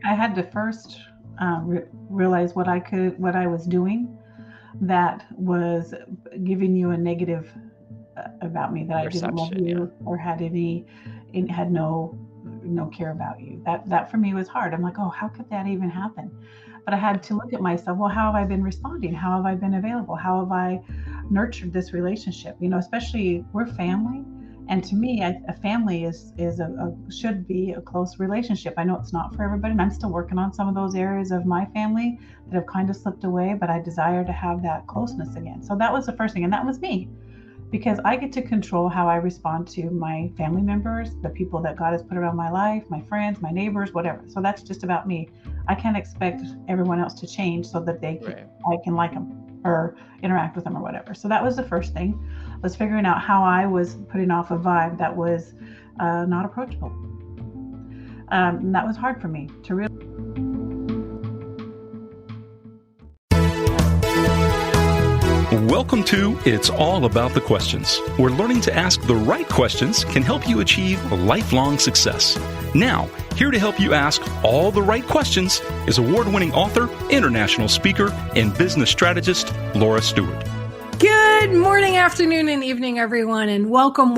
I had to first realize what I was doing that was giving you a negative about me, that I didn't love you or had no care about you. That for me was hard. I'm like, oh, how could that even happen? But I had to look at myself. Well, how have I been responding? How have I been available? How have I nurtured this relationship? Especially we're family. And to me, a family should be a close relationship. I know it's not for everybody, and I'm still working on some of those areas of my family that have kind of slipped away, but I desire to have that closeness again. So that was the first thing, and that was me, because I get to control how I respond to my family members, the people that God has put around my life, my friends, my neighbors, whatever. So that's just about me. I can't expect everyone else to change so that I can like them or interact with them or whatever. So that was the first thing, was figuring out how I was putting off a vibe that was not approachable. And that was hard for me to realize. Welcome to It's All About the Questions, where learning to ask the right questions can help you achieve lifelong success. Now, here to help you ask all the right questions is award-winning author, international speaker, and business strategist, Laura Steward. Good morning, afternoon, and evening, everyone, and welcome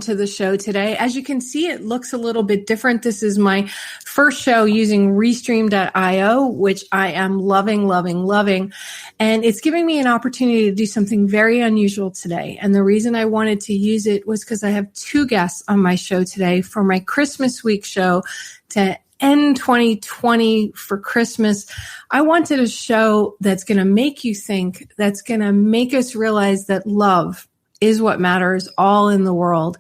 to the show today. As you can see, it looks a little bit different. This is my first show using Restream.io, which I am loving, and it's giving me an opportunity to do something very unusual today. And the reason I wanted to use it was because I have two guests on my show today for my Christmas week show to end 2020 for Christmas. I wanted a show that's going to make you think, that's going to make us realize that love is what matters all in the world.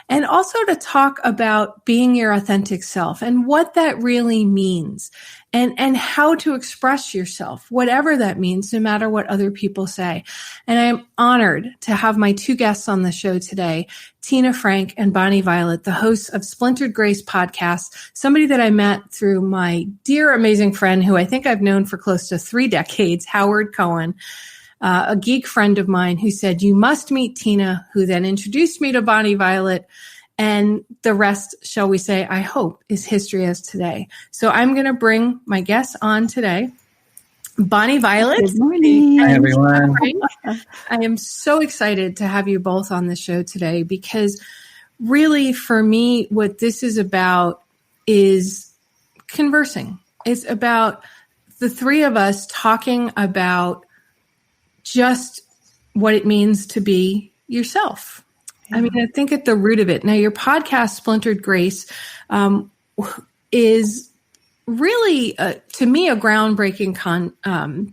And also to talk about being your authentic self and what that really means and how to express yourself, whatever that means, no matter what other people say. And I'm honored to have my two guests on the show today, Tina Frank and Bonnie Violet, the hosts of Splintered Grace podcast, somebody that I met through my dear, amazing friend who I think I've known for close to 3 decades, Howard Cohen, a geek friend of mine who said, you must meet Tina, who then introduced me to Bonnie Violet. And the rest, shall we say, I hope, is history as today. So I'm going to bring my guests on today. Bonnie Violet. Good morning. Hi, everyone. I am so excited to have you both on the show today because really for me, what this is about is conversing. It's about the three of us talking about just what it means to be yourself. I mean, I think at the root of it. Now, your podcast, Splintered Grace, is really, to me, a groundbreaking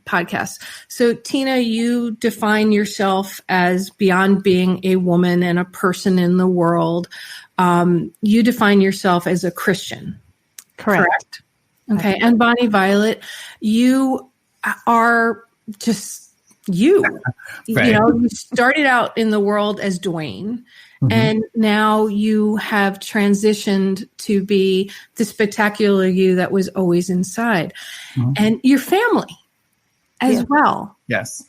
podcast. So, Tina, you define yourself as beyond being a woman and a person in the world. You define yourself as a Christian. Correct? Okay. And Bonnie Violet, you are just you. Right. You started out in the world as Dwayne, and now you have transitioned to be the spectacular you that was always inside, and your family as well. Yes.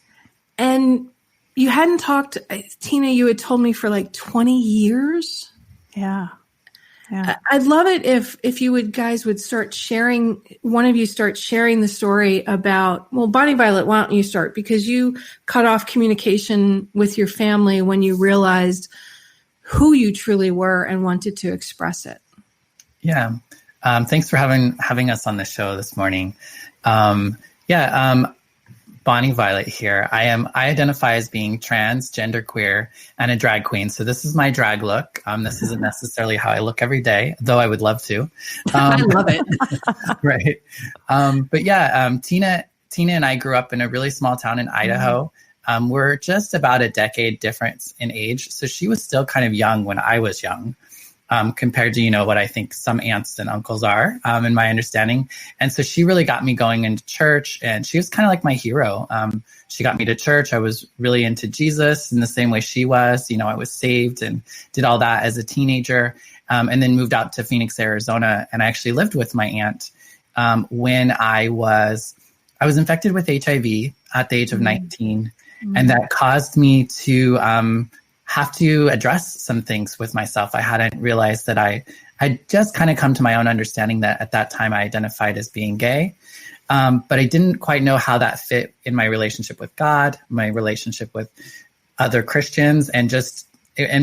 And you hadn't talked, Tina, you had told me for like 20 years. Yeah. I'd love it if you guys would start sharing, one of you start sharing the story about, well, Bonnie Violet, why don't you start? Because you cut off communication with your family when you realized who you truly were and wanted to express it. Yeah. Thanks for having us on the show this morning. Bonnie Violet here. I identify as being transgender, queer, and a drag queen. So this is my drag look. This isn't necessarily how I look every day, though I would love to. I love it. Right. Tina and I grew up in a really small town in Idaho. We're just about a decade difference in age. So she was still kind of young when I was young. Compared to, what I think some aunts and uncles are, in my understanding. And so she really got me going into church, and she was kind of like my hero. She got me to church. I was really into Jesus in the same way she was. I was saved and did all that as a teenager, and then moved out to Phoenix, Arizona. And I actually lived with my aunt when I was infected with HIV at the age of 19. And that caused me to have to address some things with myself. I hadn't realized that I I just kind of come to my own understanding that at that time I identified as being gay. But I didn't quite know how that fit in my relationship with God, my relationship with other Christians, and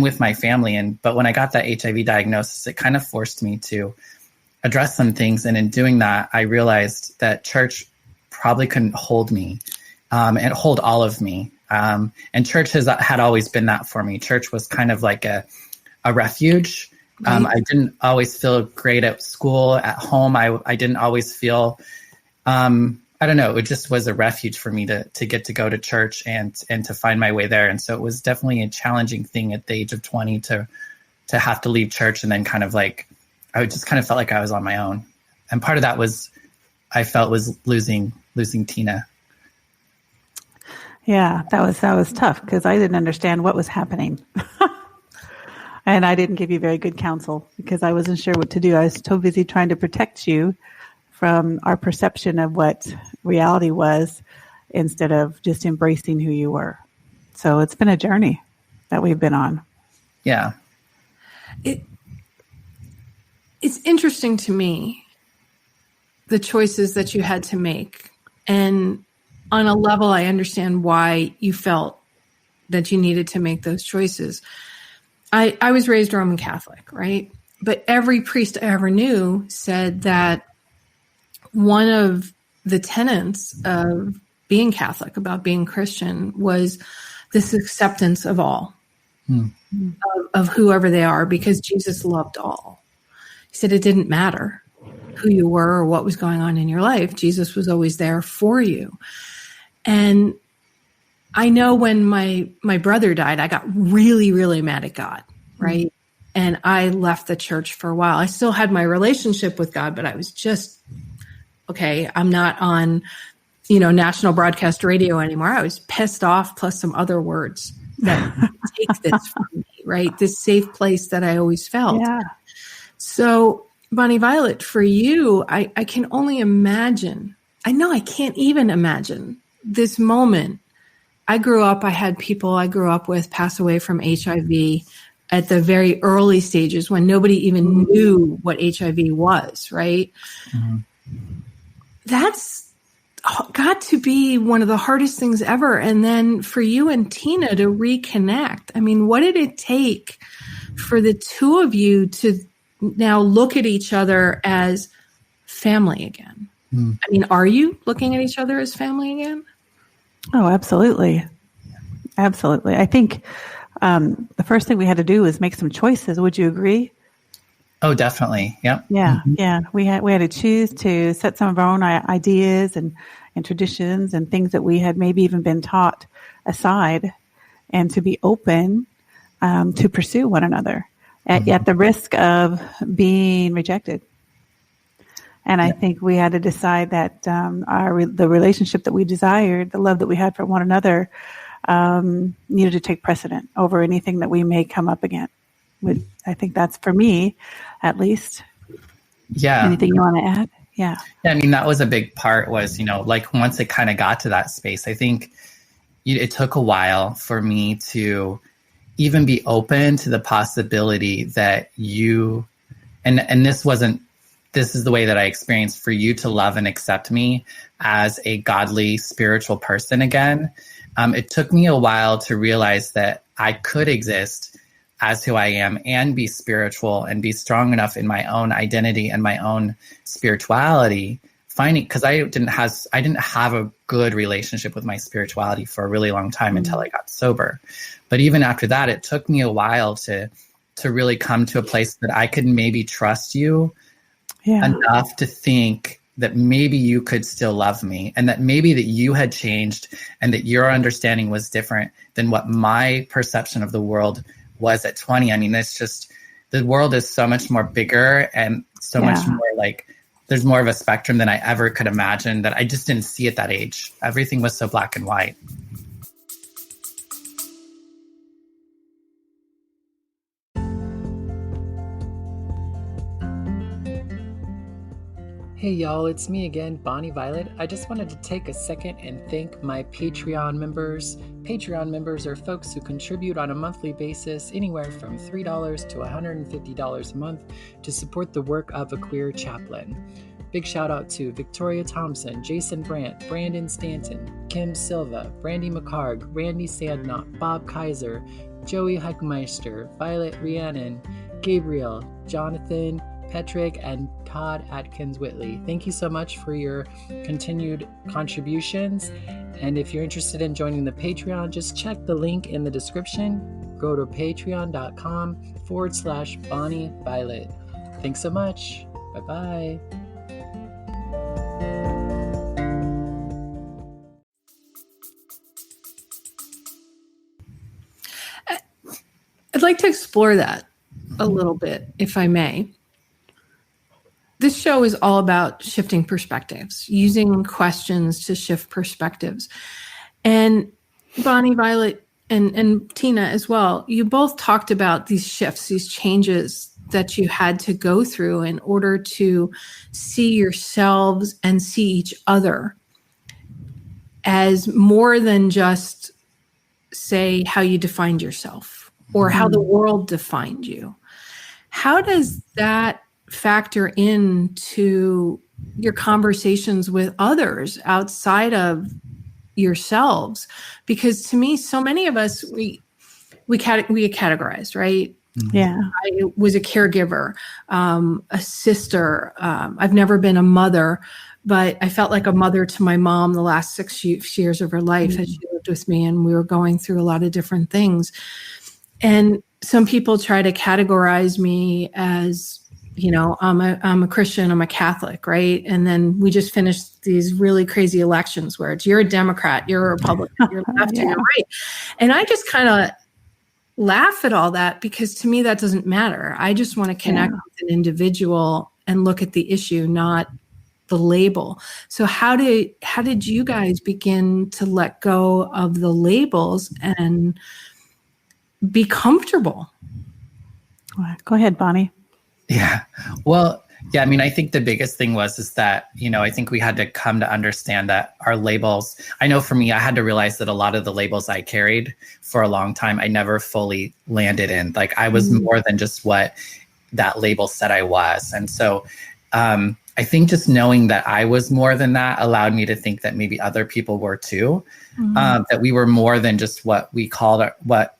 with my family. But when I got that HIV diagnosis, it kind of forced me to address some things. And in doing that, I realized that church probably couldn't hold me and hold all of me. And church had always been that for me. Church was kind of like a refuge. I didn't always feel great at school, at home. I didn't always feel, I don't know, it just was a refuge for me to get to go to church and to find my way there. And so it was definitely a challenging thing at the age of 20 to have to leave church, and then kind of like, I just kind of felt like I was on my own. And part of that was, I felt, was losing Tina. Yeah, that was tough because I didn't understand what was happening. And I didn't give you very good counsel because I wasn't sure what to do. I was so busy trying to protect you from our perception of what reality was instead of just embracing who you were. So it's been a journey that we've been on. Yeah. It's interesting to me, the choices that you had to make. And on a level, I understand why you felt that you needed to make those choices. I was raised Roman Catholic, right? But every priest I ever knew said that one of the tenets of being Catholic, about being Christian, was this acceptance of all, of whoever they are, because Jesus loved all. He said it didn't matter who you were or what was going on in your life. Jesus was always there for you. And I know when my brother died, I got really, really mad at God, right? And I left the church for a while. I still had my relationship with God, but I was just, okay, I'm not on, national broadcast radio anymore. I was pissed off, plus some other words that take this from me, right? This safe place that I always felt. Yeah. So, Bonnie Violet, for you, I can only imagine. I know I can't even imagine this moment. I had people I grew up with pass away from HIV at the very early stages when nobody even knew what HIV was, right? Mm-hmm. That's got to be one of the hardest things ever. And then for you and Tina to reconnect, I mean, what did it take for the two of you to now look at each other as family again? I mean, are you looking at each other as family again? Oh, absolutely. Absolutely. I think the first thing we had to do was make some choices. Would you agree? Oh, definitely. Yep. Yeah. Mm-hmm. Yeah. We had to choose to set some of our own ideas and traditions and things that we had maybe even been taught aside, and to be open to pursue one another at the risk of being rejected. And I think we had to decide that the relationship that we desired, the love that we had for one another, needed to take precedent over anything that we may come up against. I think that's, for me, at least. Yeah. Anything you want to add? Yeah. I mean, that was a big part, was, like once it kind of got to that space, I think it took a while for me to even be open to the possibility that you, and this is the way that I experienced, for you to love and accept me as a godly, spiritual person again. It took me a while to realize that I could exist as who I am and be spiritual and be strong enough in my own identity and my own spirituality, because I didn't have a good relationship with my spirituality for a really long time until I got sober. But even after that, it took me a while to really come to a place that I could maybe trust you enough to think that maybe you could still love me, and that maybe that you had changed and that your understanding was different than what my perception of the world was at 20. I mean, it's just, the world is so much more bigger and so much more like, there's more of a spectrum than I ever could imagine, that I just didn't see at that age. Everything was so black and white. Hey y'all, it's me again, Bonnie Violet. I just wanted to take a second and thank my Patreon members. Patreon members are folks who contribute on a monthly basis anywhere from $3 to $150 a month to support the work of a queer chaplain. Big shout out to Victoria Thompson, Jason Brandt, Brandon Stanton, Kim Silva, Brandy McCarg, Randy Sandknot, Bob Kaiser, Joey Heckmeister, Violet Rhiannon, Gabriel, Jonathan, Petrick, and Todd Atkins Whitley. Thank you so much for your continued contributions. And if you're interested in joining the Patreon, just check the link in the description. Go to patreon.com/Bonnie Violet. Thanks so much. Bye-bye. I'd like to explore that a little bit, if I may. This show is all about shifting perspectives, using questions to shift perspectives. And Bonnie, Violet, and Tina as well, you both talked about these shifts, these changes that you had to go through in order to see yourselves and see each other as more than just, say, how you defined yourself or how the world defined you. How does that factor into your conversations with others outside of yourselves? Because to me, so many of us, we get categorized, right? Yeah. I was a caregiver, a sister. I've never been a mother, but I felt like a mother to my mom the last 6 years of her life that she lived with me, and we were going through a lot of different things. And some people try to categorize me as, you know, I'm a Christian, I'm a Catholic, right? And then we just finished these really crazy elections where it's you're a Democrat, you're a Republican, you're left, you're right. And I just kind of laugh at all that because to me that doesn't matter. I just want to connect with an individual and look at the issue, not the label. So how did you guys begin to let go of the labels and be comfortable? Go ahead, Bonnie. Yeah. Well, yeah, I mean, I think the biggest thing is that, you know, I think we had to come to understand that our labels, I know for me, I had to realize that a lot of the labels I carried for a long time, I never fully landed in. Like I was more than just what that label said I was. And so I think just knowing that I was more than that allowed me to think that maybe other people were too, that we were more than just what we called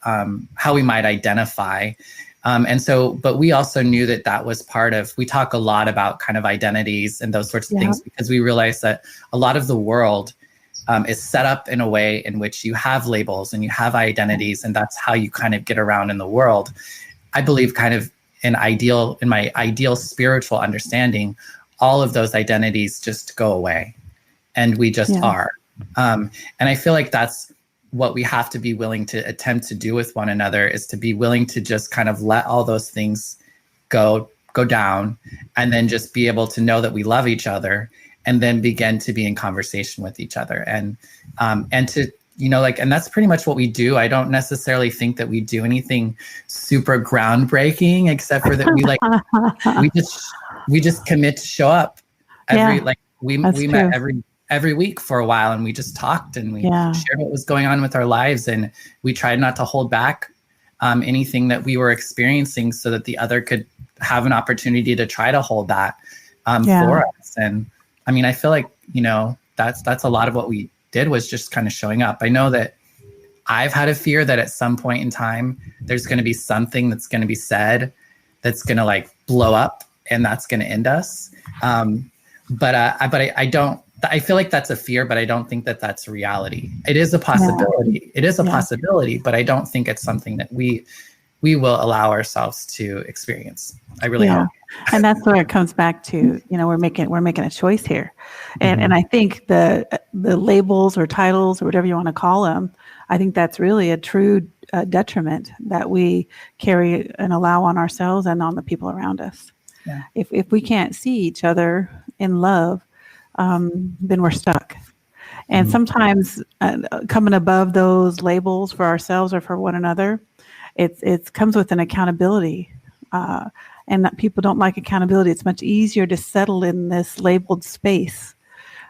how we might identify. And so, but we also knew that that was part of, we talk a lot about kind of identities and those sorts of things because we realize that a lot of the world is set up in a way in which you have labels and you have identities, and that's how you kind of get around in the world. I believe kind of in my ideal spiritual understanding, all of those identities just go away and we just are. And I feel like that's what we have to be willing to attempt to do with one another, is to be willing to just kind of let all those things go down, and then just be able to know that we love each other, and then begin to be in conversation with each other. And to, you know, like, and that's pretty much what we do. I don't necessarily think that we do anything super groundbreaking, except for that we just commit to show up we met every week for a while, and we just talked and we shared what was going on with our lives, and we tried not to hold back anything that we were experiencing so that the other could have an opportunity to try to hold that for us. And I mean, I feel like, you know, that's a lot of what we did, was just kind of showing up. I know that I've had a fear that at some point in time, there's going to be something that's going to be said that's going to like blow up, and that's going to end us. But I don't. I feel like that's a fear, but I don't think that that's reality. It is a possibility. Yeah. It is a possibility, but I don't think it's something that we will allow ourselves to experience. I really hope. And that's where it comes back to, you know, we're making a choice here. And I think the labels or titles or whatever you want to call them, I think that's really a true detriment that we carry and allow on ourselves and on the people around us. Yeah. If we can't see each other in love, then we're stuck. And sometimes coming above those labels for ourselves or for one another, it comes with an accountability and that people don't like accountability. It's much easier to settle in this labeled space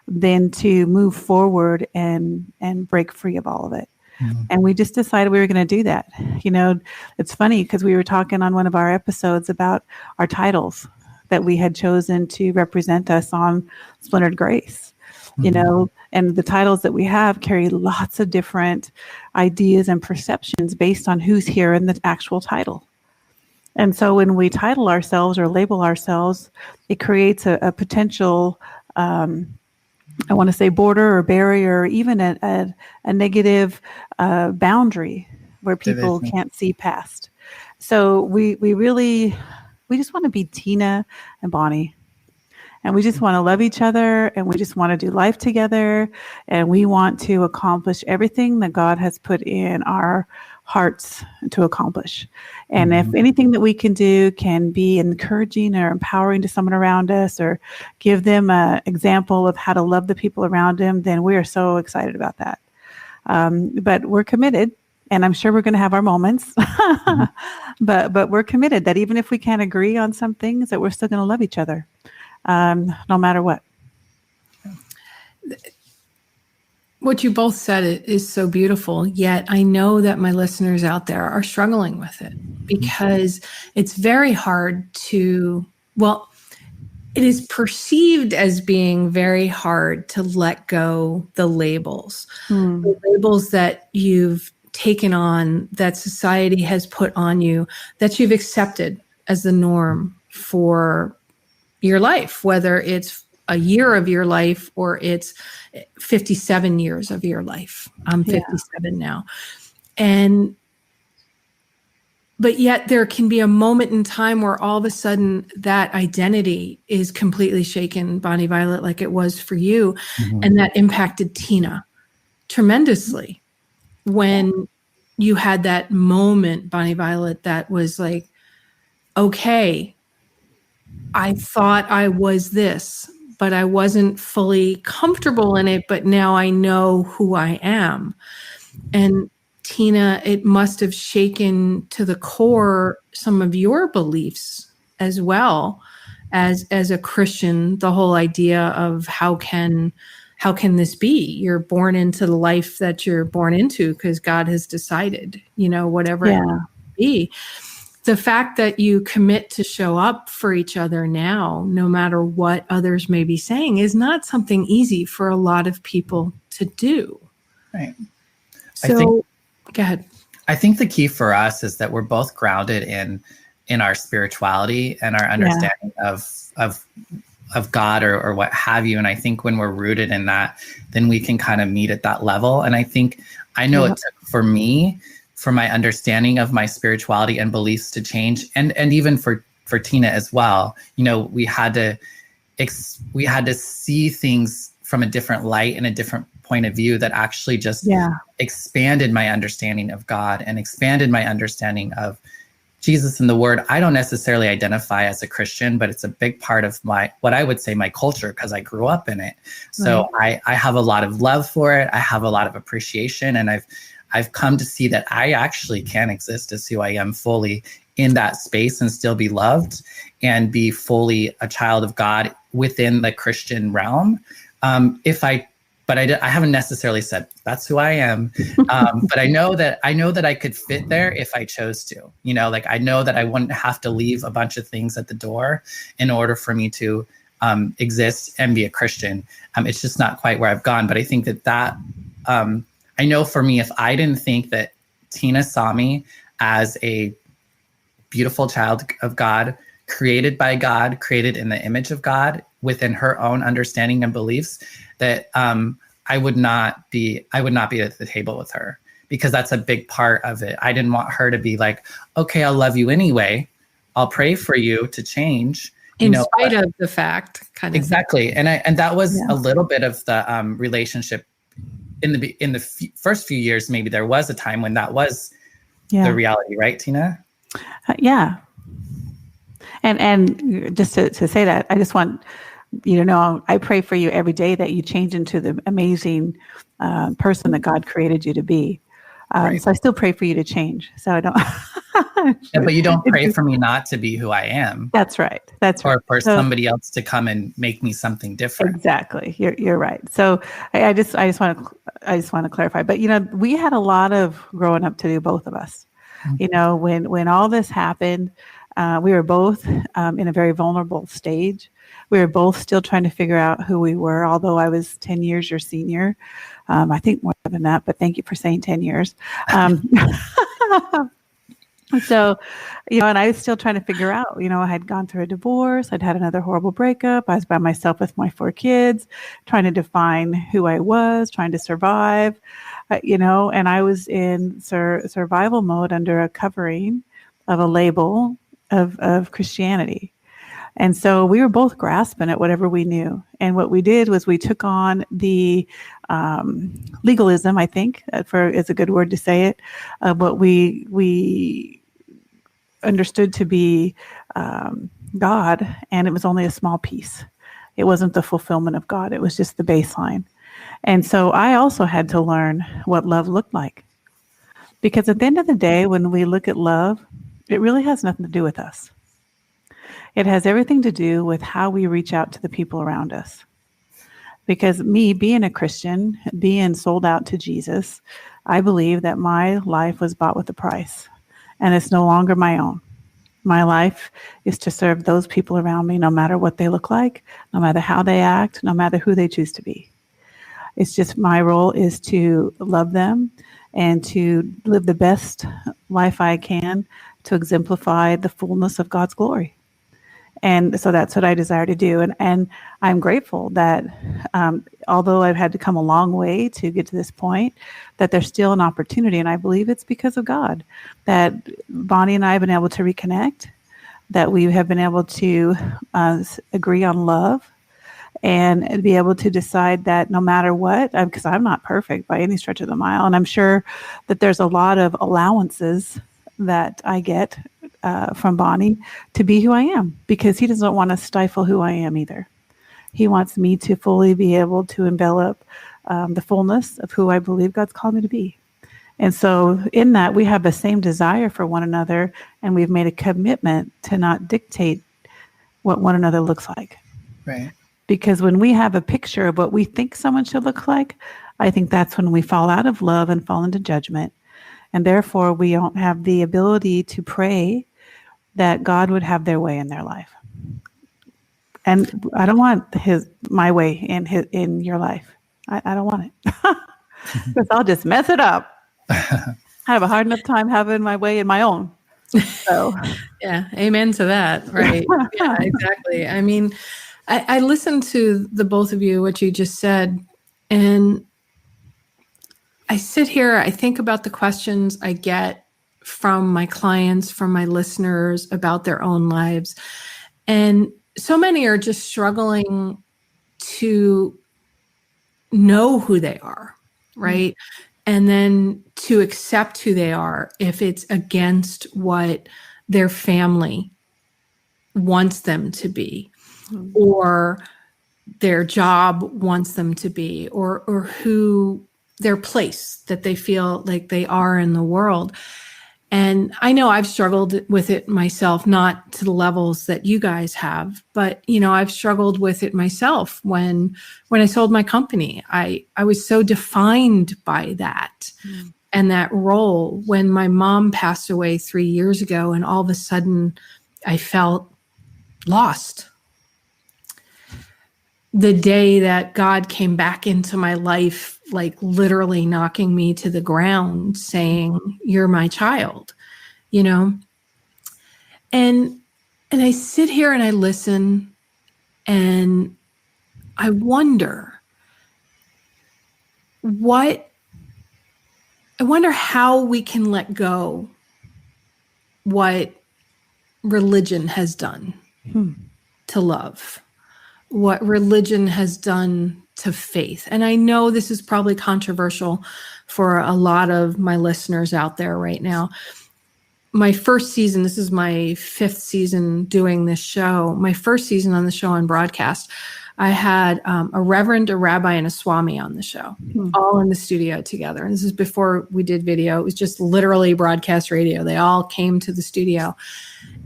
than to move forward and break free of all of it. Mm-hmm. And we just decided we were going to do that. You know, it's funny because we were talking on one of our episodes about our titles that we had chosen to represent us on Splintered Grace. You know, and the titles that we have carry lots of different ideas and perceptions based on who's here in the actual title. And so when we title ourselves or label ourselves, it creates a potential, I want to say border or barrier, or even a negative boundary where people can't see past. So we just want to be Tina and Bonnie. And we just want to love each other, and we just want to do life together, and we want to accomplish everything that God has put in our hearts to accomplish. And if anything that we can do can be encouraging or empowering to someone around us, or give them an example of how to love the people around them, then we are so excited about that. But we're committed, and I'm sure we're going to have our moments, but we're committed that even if we can't agree on some things, that we're still going to love each other. No matter what. What you both said is so beautiful, yet I know that my listeners out there are struggling with it because it's very hard to, well, it is perceived as being very hard to let go the labels, the labels that you've taken on, that society has put on you, that you've accepted as the norm for your life, whether it's a year of your life or it's 57 years of your life. I'm 57 now. But yet there can be a moment in time where all of a sudden that identity is completely shaken, Bonnie Violet, like it was for you. And that impacted Tina tremendously when you had that moment, Bonnie Violet, that was like, okay, I thought I was this, but I wasn't fully comfortable in it, but now I know who I am. And Tina, it must have shaken to the core some of your beliefs as well as a Christian, the whole idea of how can this be? You're born into the life that you're born into because God has decided, you know, whatever it might be. The fact that you commit to show up for each other now, no matter what others may be saying, is not something easy for a lot of people to do. Right. So, go ahead. I think the key for us is that we're both grounded in our spirituality and our understanding of God or what have you. And I think when we're rooted in that, then we can kind of meet at that level. And I know it took for me, for my understanding of my spirituality and beliefs to change, and even for Tina as well. You know, we had to see things from a different light and a different point of view that actually just expanded my understanding of God and expanded my understanding of Jesus and the Word. I don't necessarily identify as a Christian, but it's a big part of what I would say my culture, because I grew up in it. So I have a lot of love for it. I have a lot of appreciation, and I've come to see that I actually can exist as who I am fully in that space and still be loved and be fully a child of God within the Christian realm. But I haven't necessarily said that's who I am. But I know that I could fit there if I chose to. You know, like I know that I wouldn't have to leave a bunch of things at the door in order for me to exist and be a Christian. It's just not quite where I've gone. But I think that I know for me, if I didn't think that Tina saw me as a beautiful child of God, created by God, created in the image of God within her own understanding and beliefs, that I would not be at the table with her, because that's a big part of it. I didn't want her to be like, okay, I'll love you anyway. I'll pray for you to change. In spite of the fact, kind of. Exactly. And that was a little bit of the relationship in the first few years. Maybe there was a time when that was the reality, right, Tina? And just to say that, I just want you to know, I pray for you every day that you change into the amazing person that God created you to be. So I still pray for you to change. So I don't. Yeah, but you don't pray for me not to be who I am. That's right. Or for somebody else to come and make me something different. Exactly. You're right. So I just want to clarify. But we had a lot of growing up to do, both of us. Mm-hmm. When all this happened, we were both in a very vulnerable stage. We were both still trying to figure out who we were, although I was 10 years your senior. I think more than that, but thank you for saying 10 years. So, and I was still trying to figure out, I had gone through a divorce. I'd had another horrible breakup. I was by myself with my 4 kids, trying to define who I was, trying to survive, and I was in survival mode under a covering of a label of Christianity. And so we were both grasping at whatever we knew. And what we did was we took on the legalism, I think, is a good word to say it, of what we understood to be God, and it was only a small piece. It wasn't the fulfillment of God. It was just the baseline. And so I also had to learn what love looked like. Because at the end of the day, when we look at love, it really has nothing to do with us. It has everything to do with how we reach out to the people around us. Because me being a Christian, being sold out to Jesus, I believe that my life was bought with a price, and it's no longer my own. My life is to serve those people around me, no matter what they look like, no matter how they act, no matter who they choose to be. It's just my role is to love them and to live the best life I can to exemplify the fullness of God's glory. And so that's what I desire to do. And I'm grateful that although I've had to come a long way to get to this point, that there's still an opportunity. And I believe it's because of God that Bonnie and I have been able to reconnect, that we have been able to agree on love and be able to decide that no matter what, because I'm not perfect by any stretch of the mile. And I'm sure that there's a lot of allowances that I get from Bonnie to be who I am, because he doesn't want to stifle who I am either. He wants me to fully be able to envelop the fullness of who I believe God's called me to be. And so in that, we have the same desire for one another, and we've made a commitment to not dictate what one another looks like. Right. Because when we have a picture of what we think someone should look like, I think that's when we fall out of love and fall into judgment. And therefore, we don't have the ability to pray that God would have their way in their life. And I don't want my way in your life. I don't want it. Because I'll just mess it up. I have a hard enough time having my way in my own. So yeah, amen to that. Right. Yeah, exactly. I mean, I listened to the both of you, what you just said, and I sit here, I think about the questions I get from my clients, from my listeners about their own lives. And so many are just struggling to know who they are, right? Mm-hmm. And then to accept who they are if it's against what their family wants them to be, mm-hmm. or their job wants them to be, or who their place that they feel like they are in the world. And I know I've struggled with it myself, not to the levels that you guys have, but, I've struggled with it myself when I sold my company. I was so defined by that and that role. When my mom passed away 3 years ago, and all of a sudden I felt lost. The day that God came back into my life, like literally knocking me to the ground, saying, "You're my child," And I sit here and I listen, and I wonder how we can let go what religion has done to love. What religion has done to faith. And I know this is probably controversial for a lot of my listeners out there right now, my first season, this is my 5th season doing this show. My first season on the show on broadcast, I had a reverend, a rabbi, and a swami on the show, all in the studio together. And this is before we did video. It was just literally broadcast radio. They all came to the studio.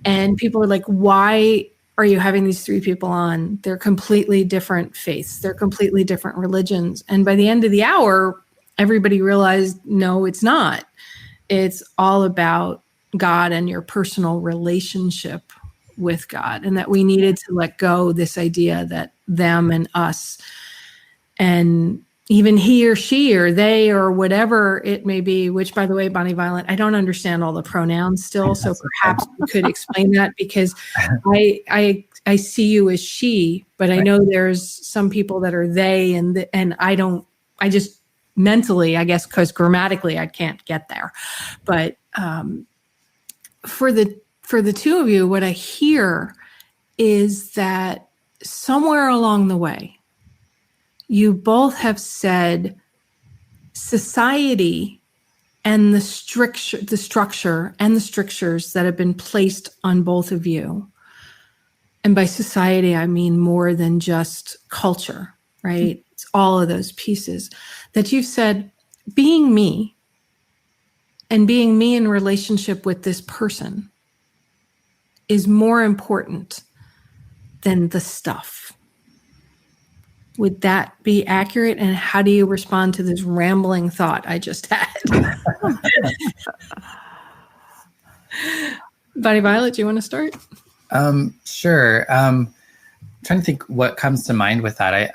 And people were like, why are you having these 3 people on? They're completely different faiths. They're completely different religions. And by the end of the hour, everybody realized, no, it's not. It's all about God and your personal relationship with God, and that we needed to let go this idea that them and us, and even he or she or they or whatever it may be, which, by the way, Bonnie Violet, I don't understand all the pronouns still. So perhaps you could explain that, because I see you as she, but I know there's some people that are they, and I just mentally, I guess, because grammatically I can't get there. But for the 2 of you, what I hear is that somewhere along the way, you both have said society and the structure and the strictures that have been placed on both of you. And by society, I mean more than just culture, right? It's all of those pieces that you've said, being me and being me in relationship with this person is more important than the stuff. Would that be accurate? And how do you respond to this rambling thought I just had? Bonnie Violet, do you want to start? Sure. Trying to think what comes to mind with that.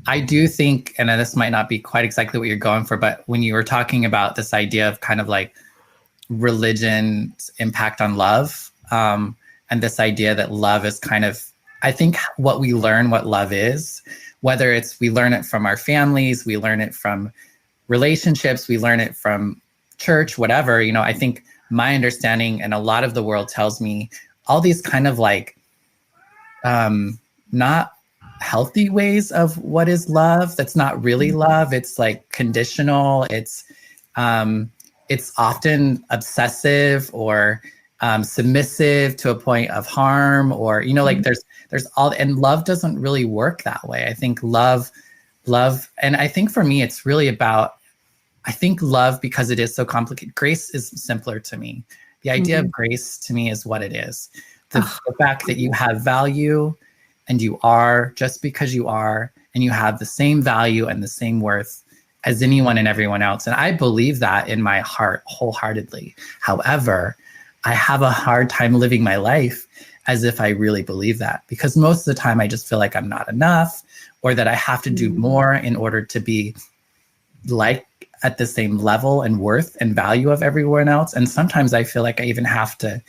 I do think, and this might not be quite exactly what you're going for, but when you were talking about this idea of kind of like religion's impact on love, and this idea that love is kind of, I think what we learn what love is, whether it's we learn it from our families, we learn it from relationships, we learn it from church, whatever, I think my understanding and a lot of the world tells me all these kind of like not healthy ways of what is love. That's not really love. It's like conditional. It's often obsessive or submissive to a point of harm, or like there's all, and love doesn't really work that way. I think love, and I think for me it's really about, I think love, because it is so complicated. Grace is simpler to me. The idea of grace to me is what it is. The fact that you have value and you are just because you are, and you have the same value and the same worth as anyone and everyone else. And I believe that in my heart wholeheartedly. However, I have a hard time living my life as if I really believe that, because most of the time I just feel like I'm not enough, or that I have to do more in order to be like at the same level and worth and value of everyone else. And sometimes I feel like I even have to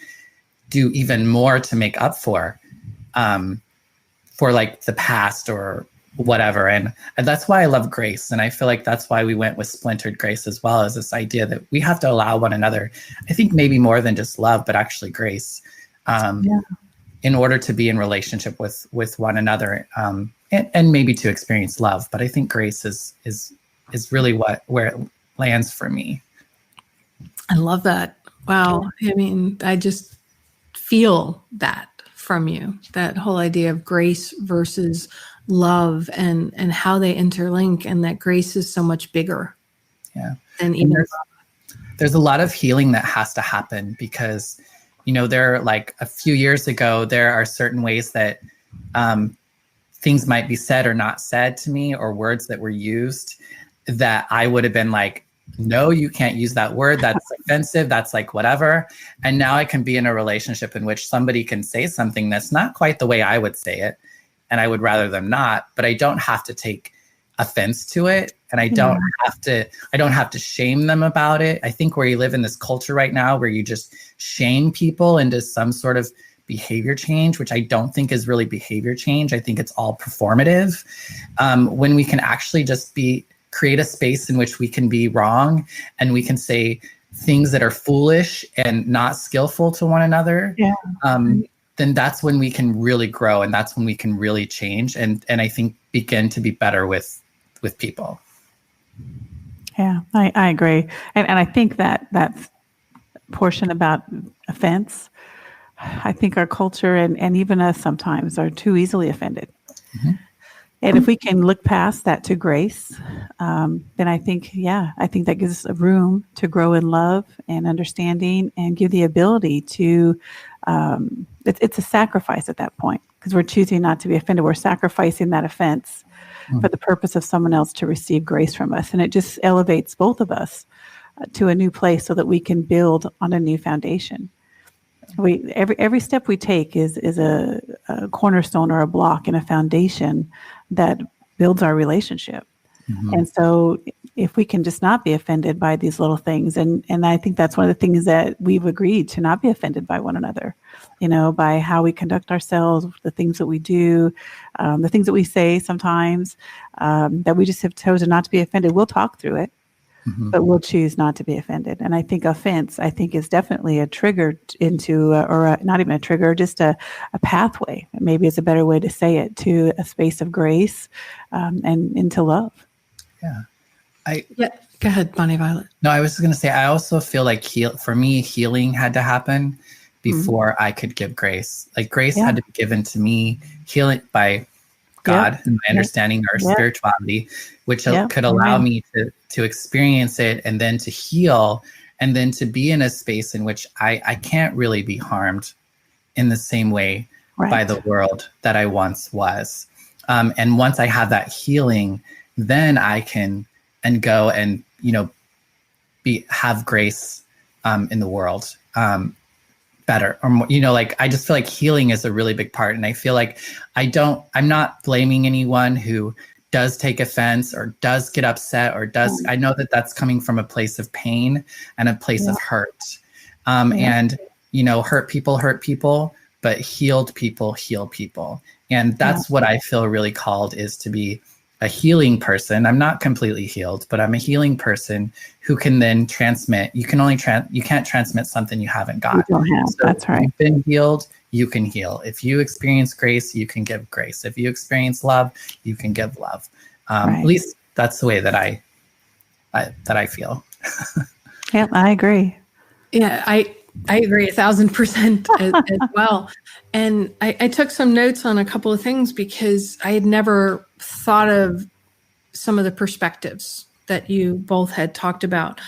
do even more to make up for like the past or whatever. And that's why I love grace. And I feel like that's why we went with Splintered Grace as well, as this idea that we have to allow one another, I think maybe more than just love, but actually grace, in order to be in relationship with one another, and maybe to experience love. But I think grace is really where it lands for me. I love that. Wow. I mean, I just feel that from you, that whole idea of grace versus love, and how they interlink, and that grace is so much bigger. Yeah. Than even there's a lot of healing that has to happen, because, there, like a few years ago, there are certain ways that things might be said or not said to me, or words that were used that I would have been like, no, you can't use that word. That's offensive. That's like whatever. And now I can be in a relationship in which somebody can say something that's not quite the way I would say it, and I would rather them not, but I don't have to take offense to it. And I don't have to shame them about it. I think where you live in this culture right now, where you just shame people into some sort of behavior change, which I don't think is really behavior change. I think it's all performative. When we can actually just create a space in which we can be wrong, and we can say things that are foolish and not skillful to one another, then that's when we can really grow, and that's when we can really change, and I think begin to be better with people. Yeah, I agree. And I think that's portion about offense. I think our culture and even us sometimes are too easily offended. Mm-hmm. And if we can look past that to grace, then I think that gives us room to grow in love and understanding and give the ability to, it's a sacrifice at that point because we're choosing not to be offended. We're sacrificing that offense for the purpose of someone else to receive grace from us. And it just elevates both of us to a new place so that we can build on a new foundation. Every step we take is a cornerstone or a block and a foundation that builds our relationship. Mm-hmm. And so if we can just not be offended by these little things, and I think that's one of the things that we've agreed to not be offended by one another, by how we conduct ourselves, the things that we do, the things that we say sometimes, that we just have chosen not to be offended. We'll talk through it. Mm-hmm. But we'll choose not to be offended. And I think offense, is definitely a trigger into, not even a trigger, just a pathway, maybe is a better way to say it, to a space of grace and into love. Yeah. Go ahead, Bonnie Violet. No, I was just going to say, I also feel like for me, healing had to happen before I could give grace. Like grace had to be given to me, healing by God and my understanding or spirituality, which could allow me to experience it and then to heal and then to be in a space in which I can't really be harmed in the same way by the world that I once was. And once I have that healing, then I can go and, have grace in the world better or more, I just feel like healing is a really big part. And I feel like I'm not blaming anyone who does take offense or does get upset or I know that that's coming from a place of pain and a place of hurt. And, hurt people, but healed people heal people. And that's what I feel really called is to be a healing person. I'm not completely healed, but I'm a healing person who can then transmit. You can't transmit something you haven't got. You don't have. So that's right. If you've been healed, you can heal. If you experience grace, you can give grace. If you experience love, you can give love. At least that's the way that I feel. Yeah, I agree. Yeah, I agree 1,000% as well. And I took some notes on a couple of things because I had never thought of some of the perspectives that you both had talked about,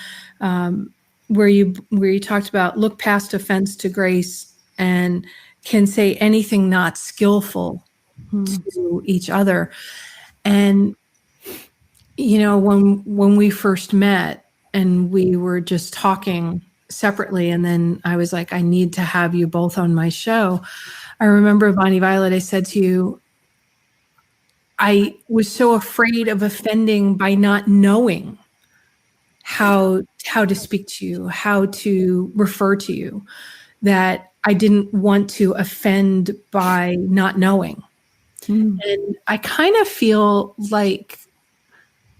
where you talked about look past offense to grace and can say anything not skillful to each other. And, when we first met and we were just talking separately, and then I was like, I need to have you both on my show. I remember, Bonnie Violet, I said to you, I was so afraid of offending by not knowing how to speak to you, how to refer to you, that I didn't want to offend by not knowing. And I kind of feel like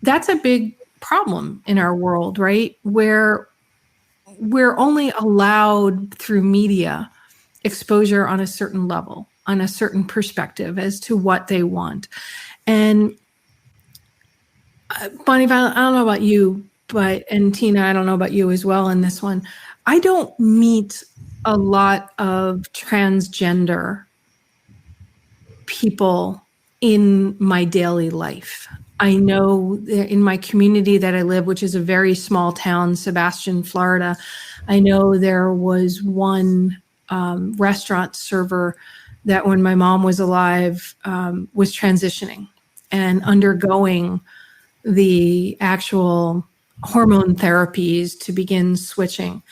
that's a big problem in our world, right? Where we're only allowed through media exposure on a certain level, on a certain perspective as to what they want. And Bonnie Violet, I don't know about you, and Tina, I don't know about you as well in this one. I don't meet a lot of transgender people in my daily life. I know in my community that I live, which is a very small town, Sebastian, Florida, I know there was one restaurant server that when my mom was alive was transitioning and undergoing the actual hormone therapies to begin switching.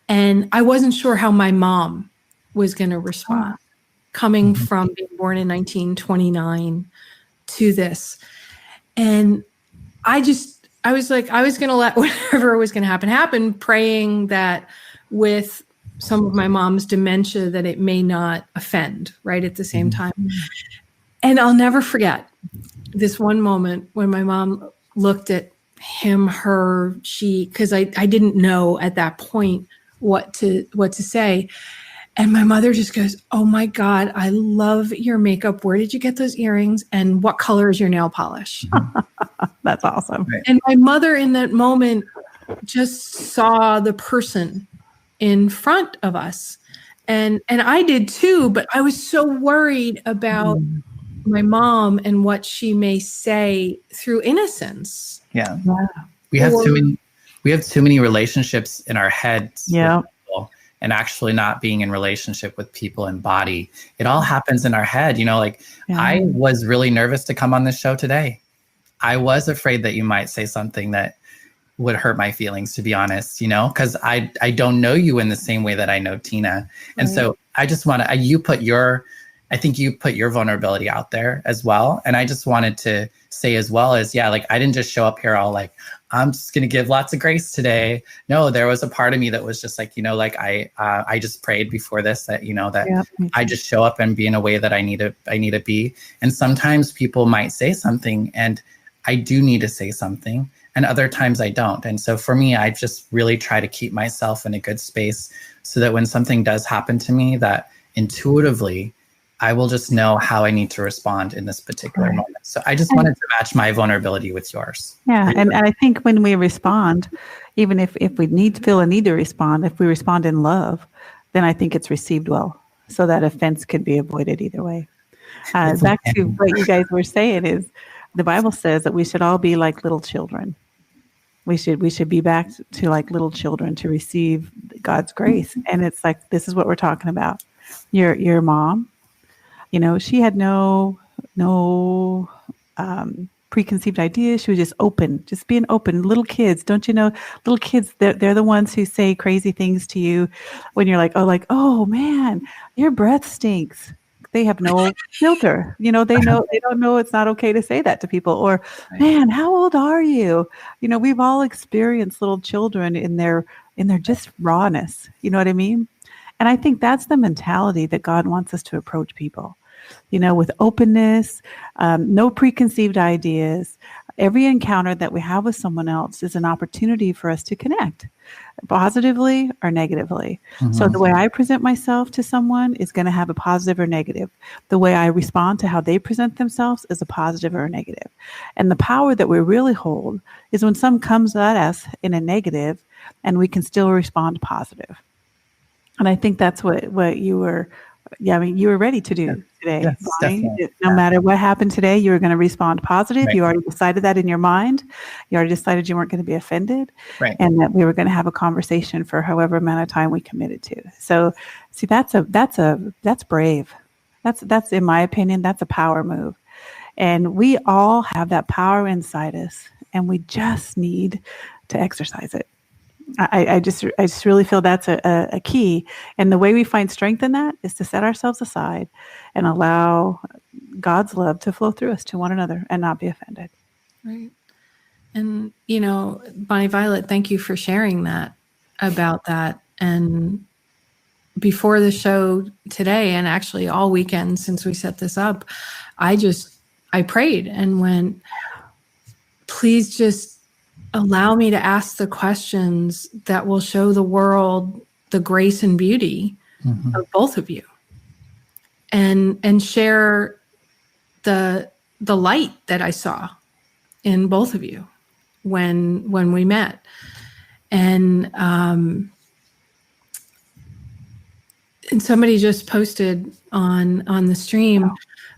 And I wasn't sure how my mom was going to respond, coming from being born in 1929 to this. And I was like, I was going to let whatever was going to happen, praying that with some of my mom's dementia that it may not offend right at the same time. And I'll never forget this one moment when my mom looked at him, her, she, because I didn't know at that point what to say. And my mother just goes, "Oh my God, I love your makeup. Where did you get those earrings? And what color is your nail polish?" That's awesome. And my mother in that moment just saw the person in front of us. And I did too, but I was so worried about my mom and what she may say through innocence. Yeah. We have too many relationships in our heads with people, and actually not being in relationship with people in body. It all happens in our head. I was really nervous to come on this show today. I was afraid that you might say something that would hurt my feelings, to be honest, because I don't know you in the same way that I know Tina. And so I just want to, I think you put your vulnerability out there as well. And I just wanted to say as well as, I didn't just show up here all like, I'm just going to give lots of grace today. No, there was a part of me that was just like, I just prayed before this that, that I just show up and be in a way that I need to be. And sometimes people might say something and I do need to say something, and other times I don't. And so for me, I just really try to keep myself in a good space so that when something does happen to me, that intuitively I will just know how I need to respond in this particular moment. So I just wanted to match my vulnerability with yours. Yeah. And I think when we respond, even if we feel a need to respond, if we respond in love, then I think it's received well. So that offense could be avoided either way. Back to what you guys were saying is the Bible says that we should all be like little children. We should be back to like little children to receive God's grace. And it's like, this is what we're talking about. Your mom, she had no preconceived ideas. She was just open, just being open. Little kids, don't you know? Little kids, they're the ones who say crazy things to you when you're like, oh man, your breath stinks. They have no filter. They don't know it's not okay to say that to people. Or, man, how old are you? We've all experienced little children in their just rawness. You know what I mean? And I think that's the mentality that God wants us to approach people, with openness, no preconceived ideas. Every encounter that we have with someone else is an opportunity for us to connect, positively or negatively. Mm-hmm. So the way I present myself to someone is going to have a positive or negative. The way I respond to how they present themselves is a positive or a negative. And the power that we really hold is when someone comes at us in a negative and we can still respond positive. And I think that's what you were, you were ready to do today. Yes, Bonnie. No matter what happened today, you were going to respond positive. Right. You already decided that in your mind. You already decided you weren't going to be offended, right, and that we were going to have a conversation for however amount of time we committed to. So, see, that's brave. That's in my opinion, that's a power move, and we all have that power inside us, and we just need to exercise it. I just really feel that's a key. And the way we find strength in that is to set ourselves aside and allow God's love to flow through us to one another and not be offended. Right. And, Bonnie Violet, thank you for sharing that about that. And before the show today, and actually all weekend since we set this up, I prayed and went, please just allow me to ask the questions that will show the world the grace and beauty of both of you, and share the light that I saw in both of you when we met. And somebody just posted on the stream,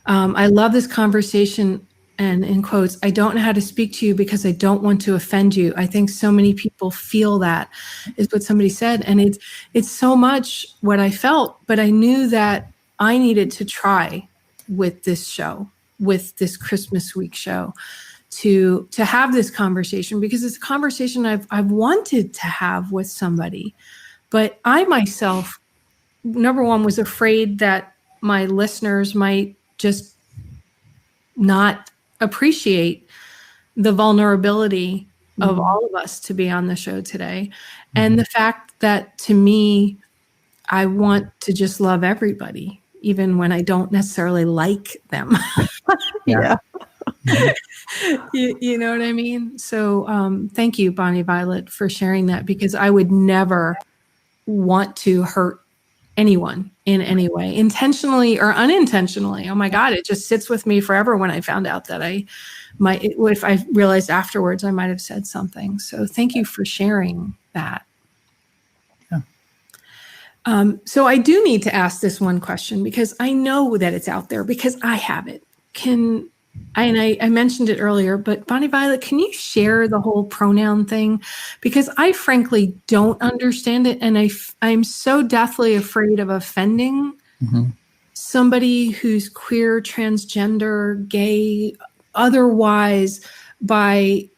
I love this conversation. And in quotes, I don't know how to speak to you because I don't want to offend you. I think so many people feel that, is what somebody said. And it's so much what I felt, but I knew that I needed to try with this show, with this Christmas week show, to have this conversation, because it's a conversation I've wanted to have with somebody. But I myself, number one, was afraid that my listeners might just not appreciate the vulnerability of all of us to be on the show today. And the fact that, to me, I want to just love everybody, even when I don't necessarily like them. Yeah. You know what I mean? So thank you, Bonnie Violet, for sharing that, because I would never want to hurt anyone in any way, intentionally or unintentionally. Oh my God, it just sits with me forever when I found out that if I realized afterwards, I might have said something. So thank you for sharing that. Yeah. So I do need to ask this one question because I know that it's out there because I have it. I mentioned it earlier, but Bonnie Violet, can you share the whole pronoun thing? Because I frankly don't understand it. And I'm so deathly afraid of offending somebody who's queer, transgender, gay, otherwise, by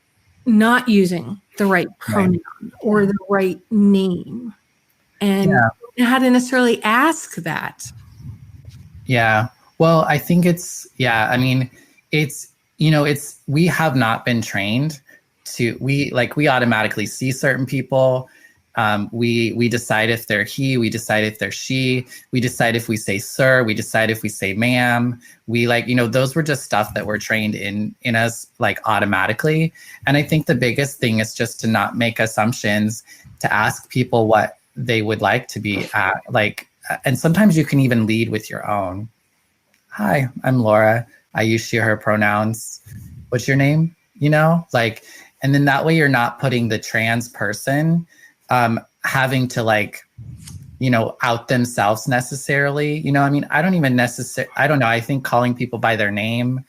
not using the right pronoun or the right name. And how to necessarily ask that. Yeah. Well, I think we have not been trained we automatically see certain people. We decide if they're he, we decide if they're she, we decide if we say sir, we decide if we say ma'am. Those were just stuff that we're trained in us automatically. And I think the biggest thing is just to not make assumptions, to ask people what they would like to be at, and sometimes you can even lead with your own. Hi, I'm Laura. I use she, her pronouns. What's your name? And then that way you're not putting the trans person having to out themselves necessarily. I don't know. I think calling people by their name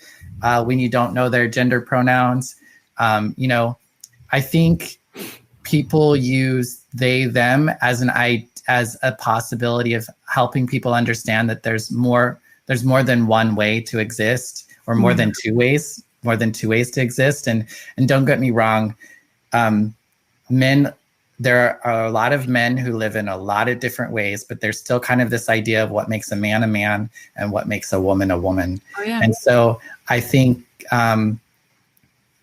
when you don't know their gender pronouns, I think people use they, them as a possibility of helping people understand that there's more than one way to exist, or more than two ways to exist. And don't get me wrong, there are a lot of men who live in a lot of different ways, but there's still kind of this idea of what makes a man and what makes a woman a woman. Oh, yeah. And so I think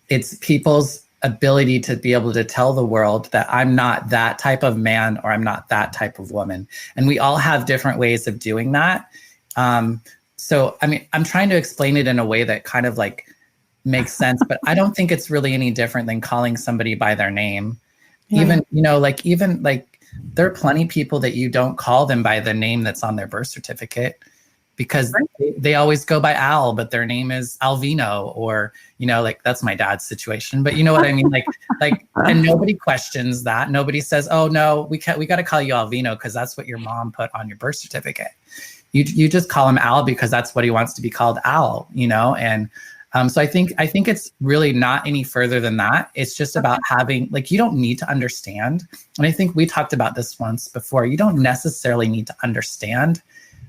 it's people's ability to be able to tell the world that I'm not that type of man or I'm not that type of woman. And we all have different ways of doing that. So, I'm trying to explain it in a way that kind of makes sense, but I don't think it's really any different than calling somebody by their name. Yeah. Even there are plenty of people that you don't call them by the name that's on their birth certificate, because they always go by Al, but their name is Alvino, or, that's my dad's situation, but you know what I mean? And nobody questions that. Nobody says, oh no, we got to call you Alvino because that's what your mom put on your birth certificate. You just call him Al because that's what he wants to be called, Al, and so I think it's really not any further than that. It's just about having, you don't need to understand. And I think we talked about this once before. You don't necessarily need to understand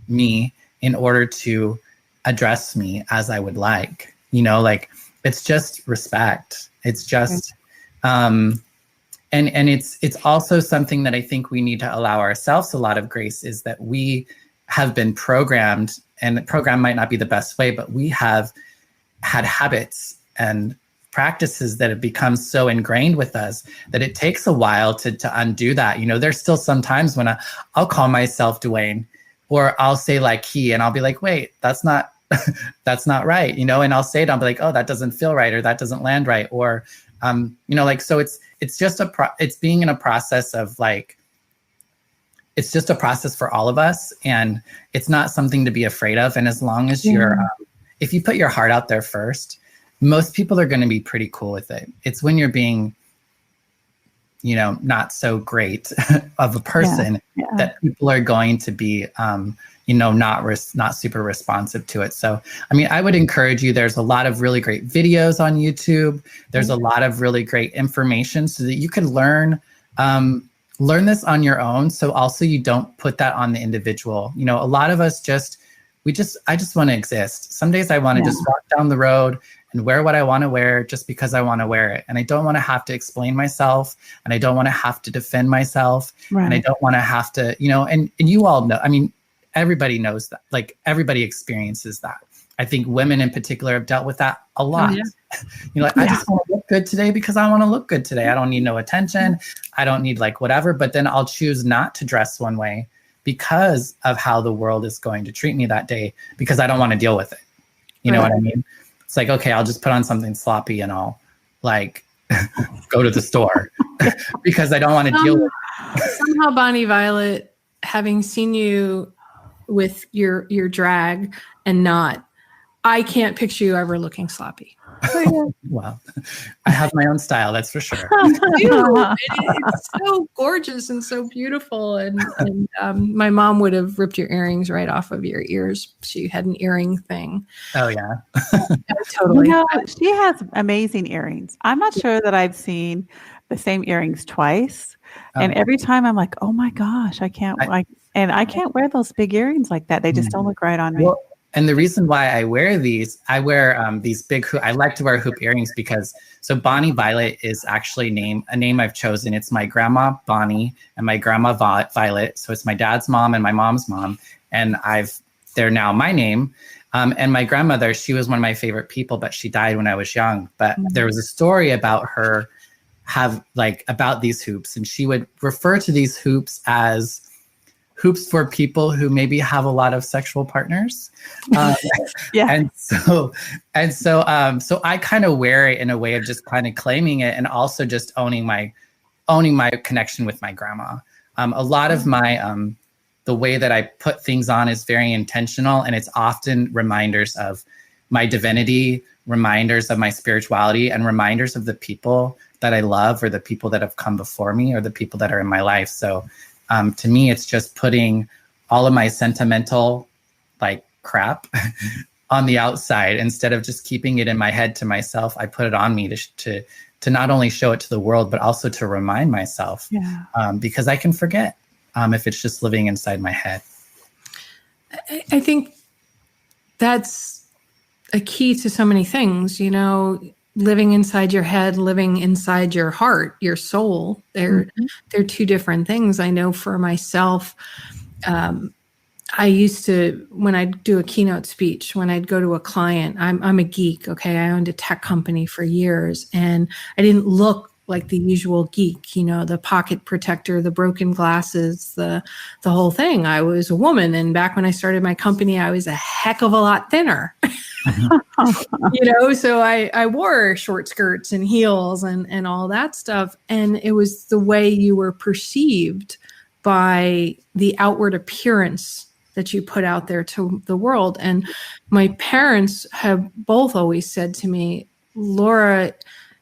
me in order to address me as I would like. It's just respect. It's just, and it's also something that I think we need to allow ourselves a lot of grace, is that we have been programmed, and the program might not be the best way, but we have had habits and practices that have become so ingrained with us that it takes a while to undo that. There's still some times when I'll call myself Dwayne, or I'll say he, and I'll be like, wait, that's not right. And I'll say it, I'll be like, oh, that doesn't feel right, or that doesn't land right. Or, so it's just it's being in a process of it's just a process for all of us, and it's not something to be afraid of. And as long as you're, if you put your heart out there first, most people are going to be pretty cool with it. It's when you're being, not so great of a person that people are going to be, not super responsive to it. So, I would encourage you, there's a lot of really great videos on YouTube. There's a lot of really great information so that you can learn this on your own. So also you don't put that on the individual. A lot of us I just want to exist. Some days I want to just walk down the road and wear what I want to wear just because I want to wear it. And I don't want to have to explain myself, and I don't want to have to defend myself. Right. And I don't want to have to, and you all know, everybody knows that, everybody experiences that. I think women in particular have dealt with that a lot. Oh, yeah. I just want to look good today because I want to look good today. I don't need no attention. I don't need whatever, but then I'll choose not to dress one way because of how the world is going to treat me that day, because I don't want to deal with it. You know what I mean? It's okay, I'll just put on something sloppy and I'll go to the store because I don't want to deal with it. Somehow, Bonnie Violet, having seen you with your drag and not, I can't picture you ever looking sloppy. Well, I have my own style, that's for sure. It's so gorgeous and so beautiful. And my mom would have ripped your earrings right off of your ears. She had an earring thing. Oh, yeah. Totally. She has amazing earrings. I'm not sure that I've seen the same earrings twice. And every time I'm like, oh my gosh, I can't wear those big earrings like that. They just don't look right on me. Well, and the reason why I wear these big I like to wear hoop earrings because Bonnie Violet is actually a name I've chosen. It's my grandma Bonnie and my grandma Violet. So it's my dad's mom and my mom's mom. And they're now my name. And my grandmother, she was one of my favorite people, but she died when I was young. But there was a story about her about these hoops. And she would refer to these hoops as hoops for people who maybe have a lot of sexual partners. Yeah. And so I kind of wear it in a way of just kind of claiming it and also just owning my connection with my grandma. A lot of my, the way that I put things on is very intentional, and it's often reminders of my divinity, reminders of my spirituality, and reminders of the people that I love or the people that have come before me or the people that are in my life. So to me, it's just putting all of my sentimental crap on the outside instead of just keeping it in my head to myself. I put it on me to not only show it to the world, but also to remind myself because I can forget if it's just living inside my head. I think that's a key to so many things, living inside your head, living inside your heart, your soul. They're two different things. I know for myself, I used to, when I'd do a keynote speech, when I'd go to a client, I'm a geek. Okay. I owned a tech company for years and I didn't look like the usual geek, the pocket protector, the broken glasses, the whole thing. I was a woman. And back when I started my company, I was a heck of a lot thinner. So I wore short skirts and heels and all that stuff. And it was the way you were perceived by the outward appearance that you put out there to the world. And my parents have both always said to me, Laura,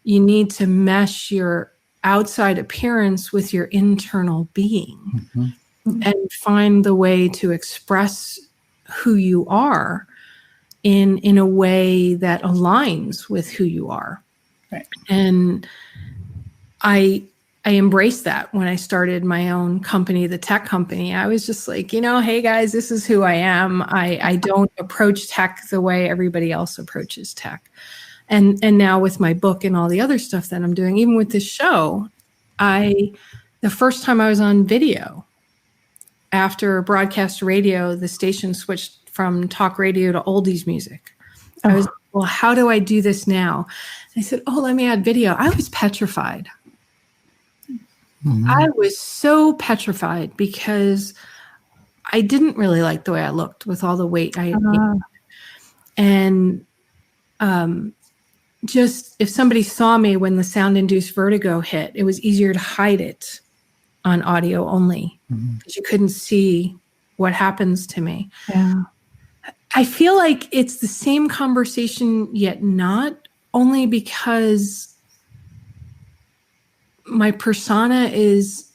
you need to mesh your outside appearance with your internal being and find the way to express who you are in a way that aligns with who you are. Right. And I embraced that when I started my own company, the tech company. I was just like, hey guys, this is who I am. I don't approach tech the way everybody else approaches tech. And now with my book and all the other stuff that I'm doing, even with this show, the first time I was on video after broadcast radio, the station switched from talk radio to oldies music. I was, well, how do I do this now? And I said, let me add video. I was petrified. I was so petrified because I didn't really like the way I looked with all the weight I had gained. And just if somebody saw me when the sound-induced vertigo hit, it was easier to hide it on audio only because you couldn't see what happens to me. Yeah. I feel like it's the same conversation, yet not, only because my persona is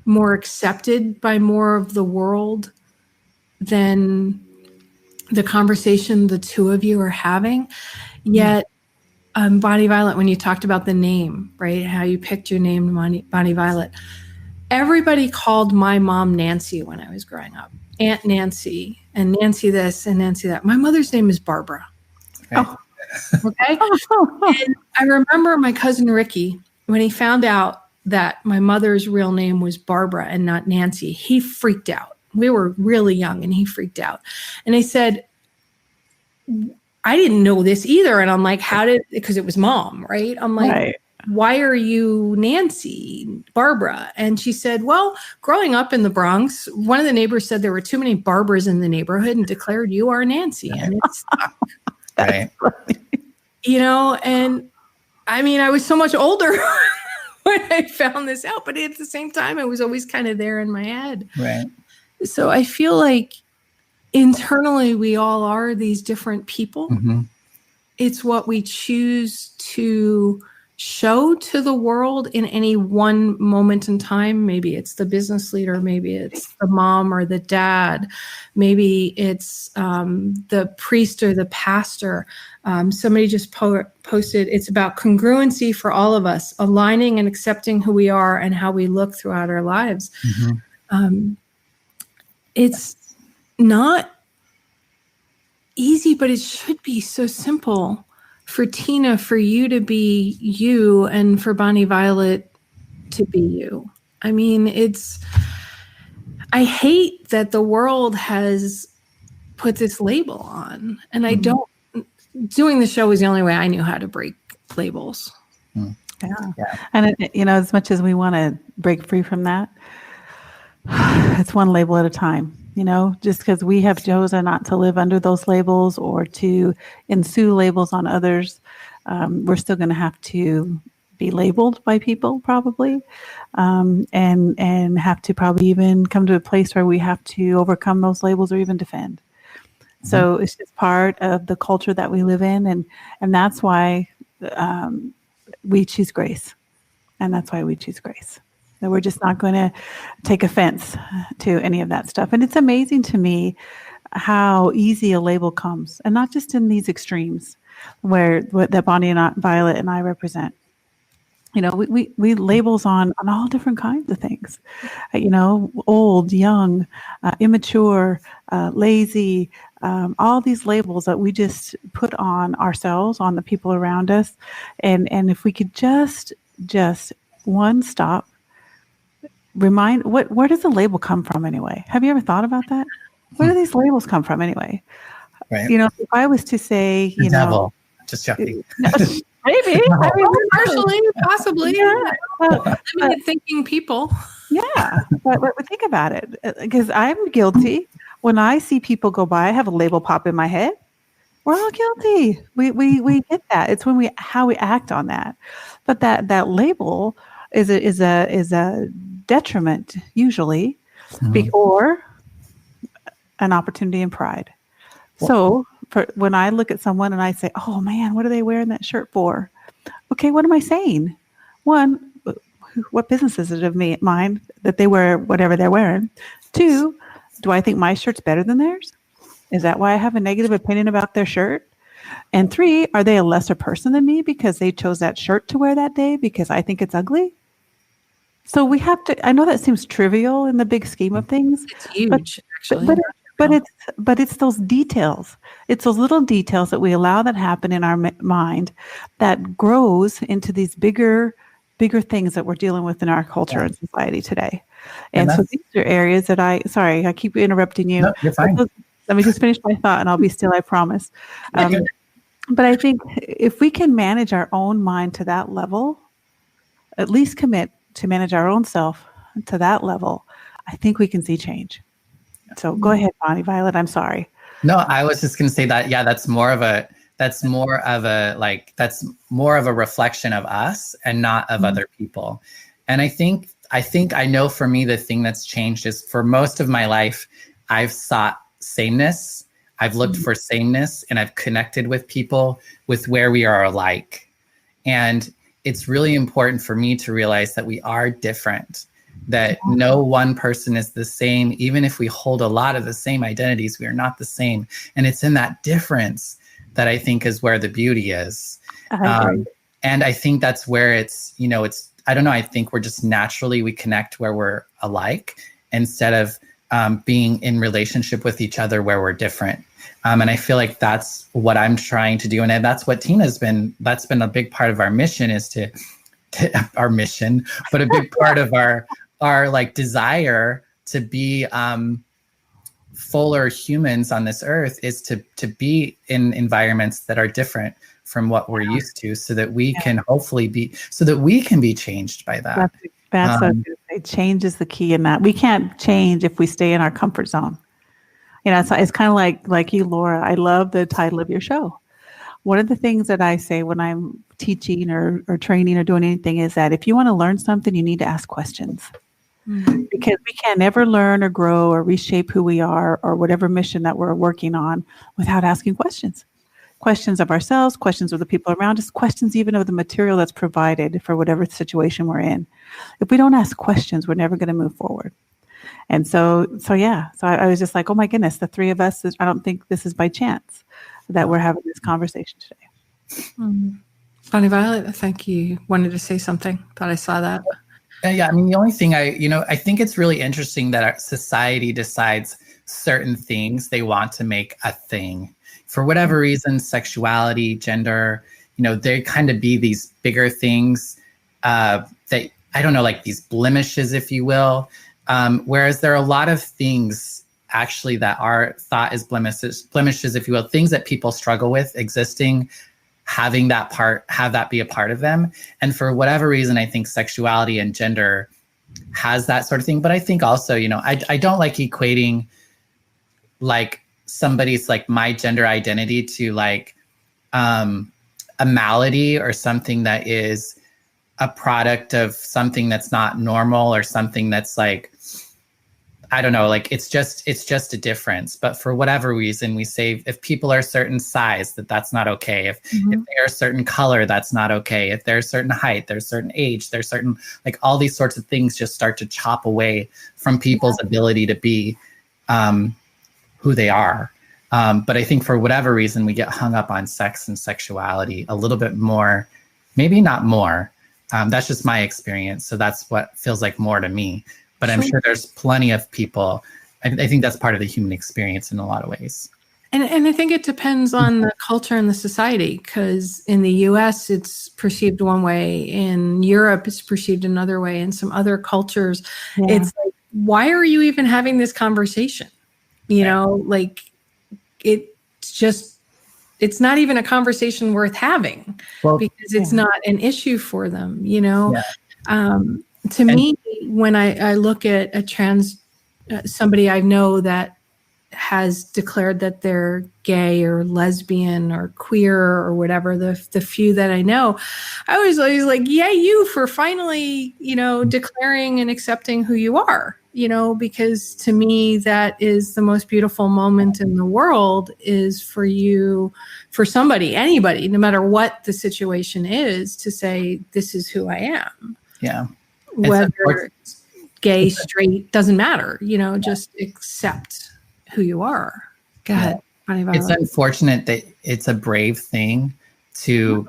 more accepted by more of the world than the conversation the two of you are having. Yet, Bonnie Violet, when you talked about the name, right, how you picked your name, Bonnie Violet, everybody called my mom Nancy when I was growing up. Aunt Nancy, and Nancy this and Nancy that. My mother's name is Barbara. Okay. And I remember my cousin Ricky, when he found out that my mother's real name was Barbara and not Nancy, he freaked out. We were really young and he freaked out. And I said, I didn't know this either. And I'm like, because it was mom, right? I'm like, why are you Nancy, Barbara? And she said, well, growing up in the Bronx, one of the neighbors said there were too many Barbaras in the neighborhood and declared you are Nancy. And it stuck. Right. And I mean, I was so much older when I found this out, but at the same time, it was always kind of there in my head. Right. So I feel like internally, we all are these different people. Mm-hmm. It's what we choose to show to the world in any one moment in time. Maybe it's the business leader, maybe it's the mom or the dad, maybe it's the priest or the pastor. Somebody just posted, it's about congruency for all of us, aligning and accepting who we are and how we look throughout our lives. Mm-hmm. It's not easy, but it should be so simple. For Tina, for you to be you, and for Bonnie Violet to be you. I mean, I hate that the world has put this label on, and I don't, doing the show was the only way I knew how to break labels. Yeah. And, as much as we want to break free from that, it's one label at a time. Just because we have chosen not to live under those labels or to ensue labels on others, we're still going to have to be labeled by people probably, and have to probably even come to a place where we have to overcome those labels or even defend. Mm-hmm. So it's just part of the culture that we live in, and that's why we choose grace, and that's why we choose grace. That we're just not going to take offense to any of that stuff. And it's amazing to me how easy a label comes, and not just in these extremes that Bonnie and Violet and I represent. We labels on all different kinds of things, old, young, immature, lazy, all these labels that we just put on ourselves, on the people around us. And if we could just one stop, remind, where does the label come from anyway? Have you ever thought about that? Where do these labels come from anyway? Right. If I was to say, the devil, just joking. Maybe. Partially, possibly. Yeah. Thinking people. Yeah. But think about it, because I'm guilty. When I see people go by, I have a label pop in my head. We're all guilty. We get that. It's how we act on that. But that label is a detriment usually, or an opportunity and pride. So when I look at someone and I say, oh man, what are they wearing that shirt for? Okay, what am I saying? One, what business is it of mine that they wear whatever they're wearing? Two, do I think my shirt's better than theirs? Is that why I have a negative opinion about their shirt? And three, are they a lesser person than me because they chose that shirt to wear that day because I think it's ugly? So we have to, I know that seems trivial in the big scheme of things. It's huge, actually. But it's those details. It's those little details that we allow that happen in our mind that grows into these bigger things that we're dealing with in our culture and society today. And so these are areas that I keep interrupting you. No, you're fine. Let me just finish my thought and I'll be still, I promise. But I think if we can manage our own mind to that level, at least commit to manage our own self to that level, I think we can see change. So go ahead, Bonnie Violet. I'm sorry. No, I was just going to say that. Yeah, that's more of a reflection of us and not of other people. And I think I know for me, the thing that's changed is for most of my life, I've sought sameness. I've looked for sameness, and I've connected with people with where we are alike. And it's really important for me to realize that we are different, that no one person is the same. Even if we hold a lot of the same identities, we are not the same. And it's in that difference that I think is where the beauty is. And I think that's where I don't know, I think we're just naturally, we connect where we're alike instead of being in relationship with each other where we're different. And I feel like that's what I'm trying to do. And that's what Tina's been, that's been a big part of our mission, is to our mission, but a big part of our like desire to be fuller humans on this earth is to be in environments that are different from what we're used to, so that we can hopefully be changed by that. That's what I was going to say. Change is the key in that. We can't change if we stay in our comfort zone. It's kind of like you, Laura. I love the title of your show. One of the things that I say when I'm teaching or training or doing anything is that if you want to learn something, you need to ask questions. because we can never learn or grow or reshape who we are or whatever mission that we're working on without asking questions. Questions of ourselves, questions of the people around us, questions even of the material that's provided for whatever situation we're in. If we don't ask questions, we're never going to move forward. And so I was just like, oh my goodness, the three of us, I don't think this is by chance that we're having this conversation today. Bonnie Violet, I think you wanted to say something. Thought I saw that. Yeah, I mean, the only thing I think it's really interesting that our society decides certain things they want to make a thing. For whatever reason, sexuality, gender, they kind of be these bigger things that, I don't know, like these blemishes, if you will. Whereas there are a lot of things actually that are thought as blemishes, if you will, things that people struggle with existing, have that be a part of them. And for whatever reason, I think sexuality and gender has that sort of thing. But I think also, I don't like equating like somebody's like my gender identity to like a malady or something that is a product of something that's not normal or something that's like, I don't know, like it's just a difference. But for whatever reason, we say if people are a certain size, that's not okay. If they're a certain color, that's not okay. If they're a certain height, there's certain age, there's certain, like all these sorts of things just start to chop away from people's ability to be who they are. But I think for whatever reason, we get hung up on sex and sexuality a little bit more, maybe not more. That's just my experience. So that's what feels like more to me. But I'm sure there's plenty of people. I think that's part of the human experience in a lot of ways. And I think it depends on the culture and the society, because in the US, it's perceived one way. In Europe, it's perceived another way. In some other cultures, it's like, why are you even having this conversation? Like it's not even a conversation worth having because it's not an issue for them, To me, when I look at a somebody I know that has declared that they're gay or lesbian or queer or whatever, the few that I know, I was always like, yay, you for finally, declaring and accepting who you are, because to me, that is the most beautiful moment in the world is for somebody, anybody, no matter what the situation is, to say, this is who I am. Yeah. Whether it's gay, straight, doesn't matter, just accept who you are. Go ahead. It's unfortunate that it's a brave thing to,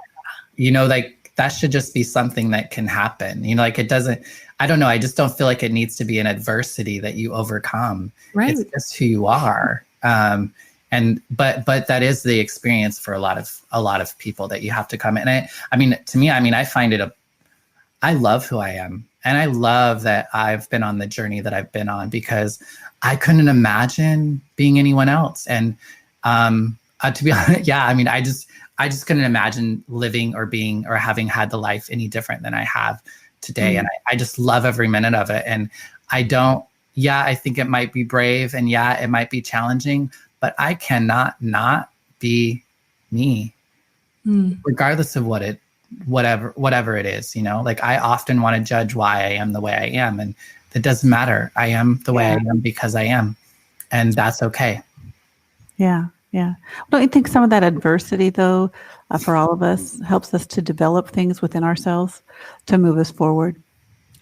like that should just be something that can happen. Like it doesn't, I don't know. I just don't feel like it needs to be an adversity that you overcome. Right. It's just who you are. But that is the experience for a lot of people that you have to come in. I find I love who I am. And I love that I've been on the journey that I've been on because I couldn't imagine being anyone else. And to be honest, I just couldn't imagine living or being or having had the life any different than I have today. And I just love every minute of it. And I think it might be brave and it might be challenging, but I cannot not be me, regardless of whatever it is, like I often want to judge why I am the way I am. And it doesn't matter. I am the way I am because I am. And that's okay. Yeah. Yeah. Don't you think some of that adversity though, for all of us helps us to develop things within ourselves to move us forward?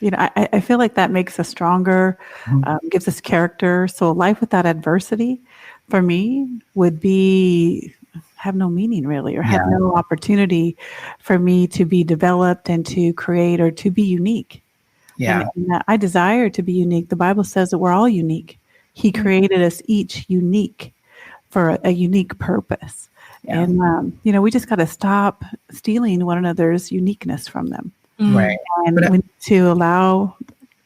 I feel like that makes us stronger, gives us character. So a life without adversity for me would have no meaning really, or have no opportunity for me to be developed and to create or to be unique. Yeah. And I desire to be unique. The Bible says that we're all unique. He created us each unique for a unique purpose. Yeah. And, we just got to stop stealing one another's uniqueness from them. Right. And we need to allow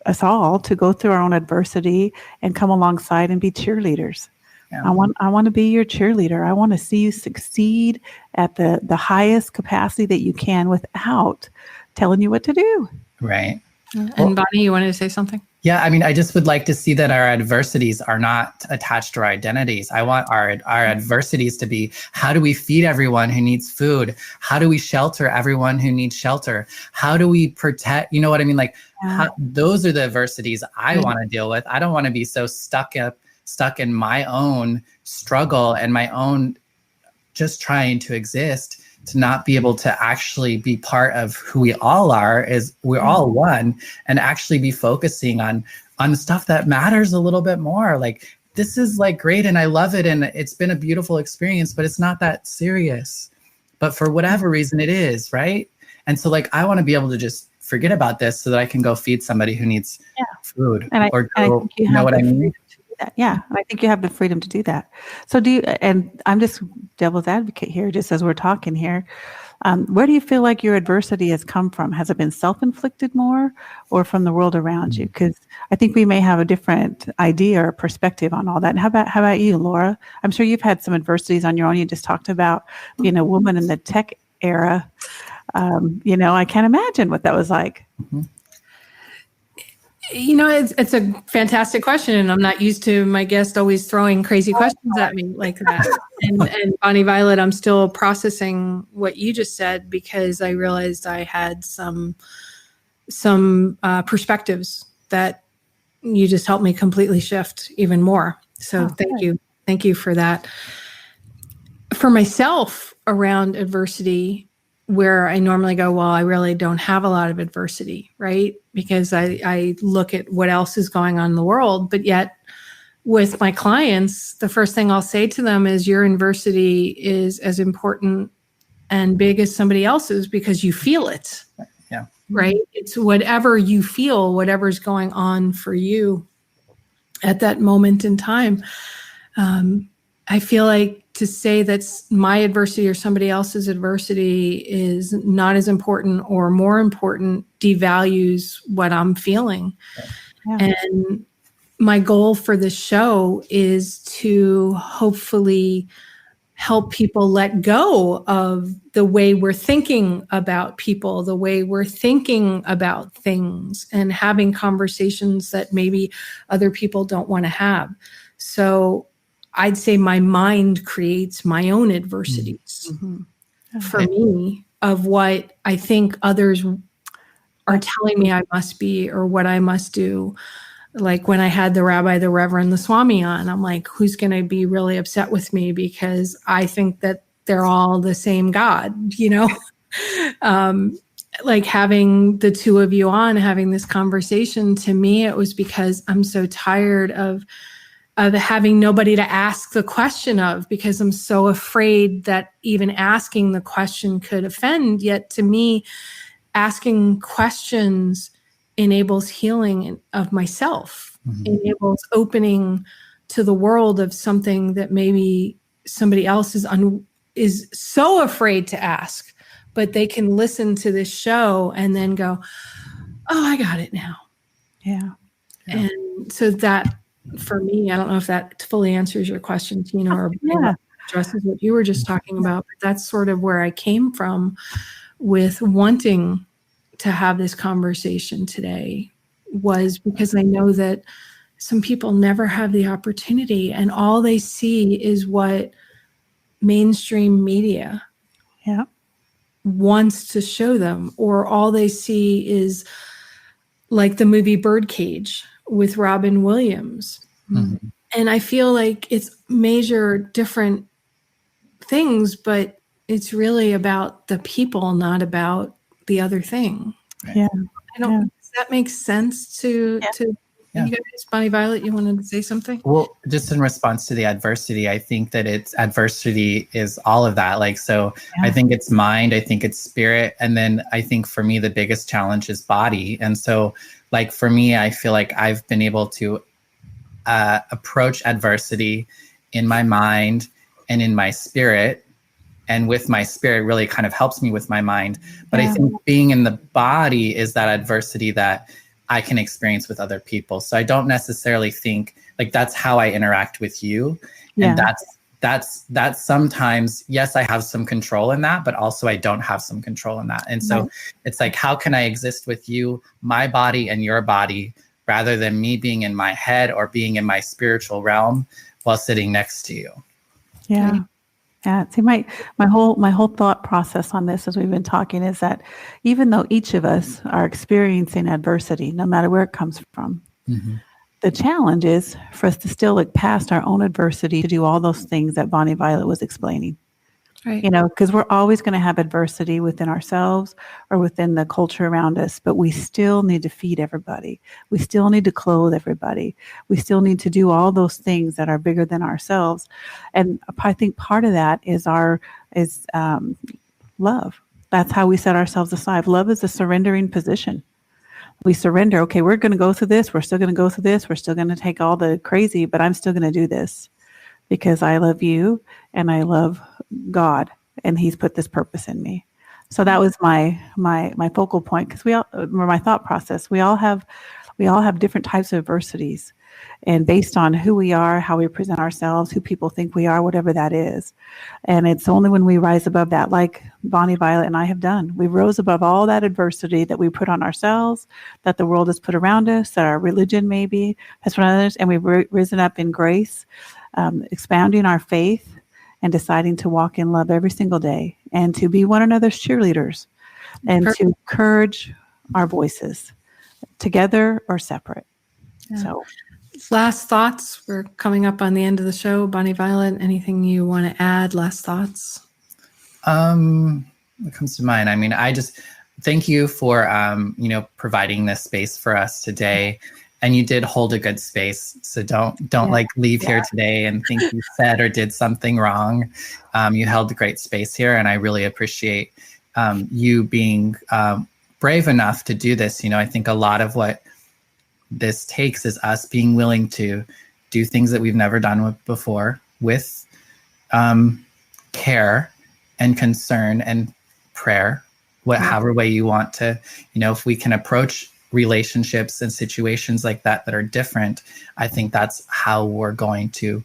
us all to go through our own adversity and come alongside and be cheerleaders. Yeah. I want to be your cheerleader. I want to see you succeed at the highest capacity that you can without telling you what to do. Right. And Bonnie, you wanted to say something? Yeah, I mean, I just would like to see that our adversities are not attached to our identities. I want our adversities to be, how do we feed everyone who needs food? How do we shelter everyone who needs shelter? How do we protect, you know what I mean? Like, those are the adversities I want to deal with. I don't want to be so stuck in my own struggle and my own just trying to exist, to not be able to actually be part of who we all are, is we're all one, and actually be focusing on the stuff that matters a little bit more. Like, this is like great and I love it and it's been a beautiful experience, but it's not that serious. But for whatever reason it is, right? And so like, I want to be able to just forget about this so that I can go feed somebody who needs food. And I think you know what I mean? Yeah, I think you have the freedom to do that. So and I'm just devil's advocate here, just as we're talking here. Where do you feel like your adversity has come from? Has it been self-inflicted more or from the world around you? Because I think we may have a different idea or perspective on all that. And how about you, Laura? I'm sure you've had some adversities on your own. You just talked about being a woman in the tech era. I can't imagine what that was like. Mm-hmm. It's a fantastic question, and I'm not used to my guest always throwing crazy questions at me like that. And Bonnie Violet, I'm still processing what you just said, because I realized I had some perspectives that you just helped me completely shift even more. So thank you for that. For myself, around adversity, where I normally go, well, I really don't have a lot of adversity, right? Because I look at what else is going on in the world. But yet with my clients, the first thing I'll say to them is, your adversity is as important and big as somebody else's, because you feel it. Yeah. Right? It's whatever you feel, whatever's going on for you at that moment in time. I feel like to say that's my adversity or somebody else's adversity is not as important or more important devalues what I'm feeling. Yeah. And my goal for this show is to hopefully help people let go of the way we're thinking about people, the way we're thinking about things, and having conversations that maybe other people don't want to have. So I'd say my mind creates my own adversities for me, of what I think others are telling me I must be or what I must do. Like when I had the rabbi, the reverend, the Swami on, I'm like, who's going to be really upset with me because I think that they're all the same God, like having the two of you on, having this conversation, to me, it was because I'm so tired of having nobody to ask the question of, because I'm so afraid that even asking the question could offend. Yet to me, asking questions enables healing of myself, enables opening to the world of something that maybe somebody else is so afraid to ask, but they can listen to this show and then go, oh, I got it now. Yeah. And so that, for me, I don't know if that fully answers your question, Tina, or addresses what you were just talking about, but that's sort of where I came from with wanting to have this conversation today, was because I know that some people never have the opportunity, and all they see is what mainstream media wants to show them, or all they see is like the movie Birdcage with Robin Williams. Mm-hmm. And I feel like it's major different things, but it's really about the people, not about the other thing. Yeah. Does that make sense to you guys? Bonnie Violet, you wanted to say something? Well, just in response to the adversity, I think that adversity is all of that. Like, so I think it's mind, I think it's spirit. And then I think for me, the biggest challenge is body. And so like, for me, I feel like I've been able to approach adversity in my mind and in my spirit. And with my spirit really kind of helps me with my mind. But I think being in the body is that adversity that I can experience with other people. So I don't necessarily think like that's how I interact with you. And that's sometimes, yes, I have some control in that, but also I don't have some control in that. And so it's like, how can I exist with you, my body and your body, rather than me being in my head or being in my spiritual realm while sitting next to you. Yeah. Right. Yeah. See, my whole thought process on this as we've been talking is that even though each of us are experiencing adversity, no matter where it comes from, Mm-hmm. the challenge is for us to still look past our own adversity to do all those things that Bonnie Violet was explaining. Right. Because we're always going to have adversity within ourselves or within the culture around us, but we still need to feed everybody. We still need to clothe everybody. We still need to do all those things that are bigger than ourselves. And I think part of that is love. That's how we set ourselves aside. Love is a surrendering position. We surrender. Okay, we're going to go through this. We're still going to go through this. We're still going to take all the crazy, but I'm still going to do this because I love you and I love God, and He's put this purpose in me. So that was my focal point, because my thought process. We all have different types of adversities, and based on who we are, how we present ourselves, who people think we are, whatever that is. And it's only when we rise above that, like Bonnie Violet and I have done. We rose above all that adversity that we put on ourselves, that the world has put around us, that our religion maybe has put on others, and we've risen up in grace, expounding our faith, and deciding to walk in love every single day, and to be one another's cheerleaders, and to encourage our voices, together or separate. Yeah. So, last thoughts. We're coming up on the end of the show. Bonnie Violet, anything you want to add? Last thoughts? What comes to mind? I mean, I just thank you for providing this space for us today. And you did hold a good space. So don't leave here today and think you said or did something wrong. You held a great space here, and I really appreciate you being brave enough to do this. I think a lot of what this takes is us being willing to do things that we've never done before with care and concern and prayer, however way you want to, if we can approach relationships and situations like that are different, I think that's how we're going to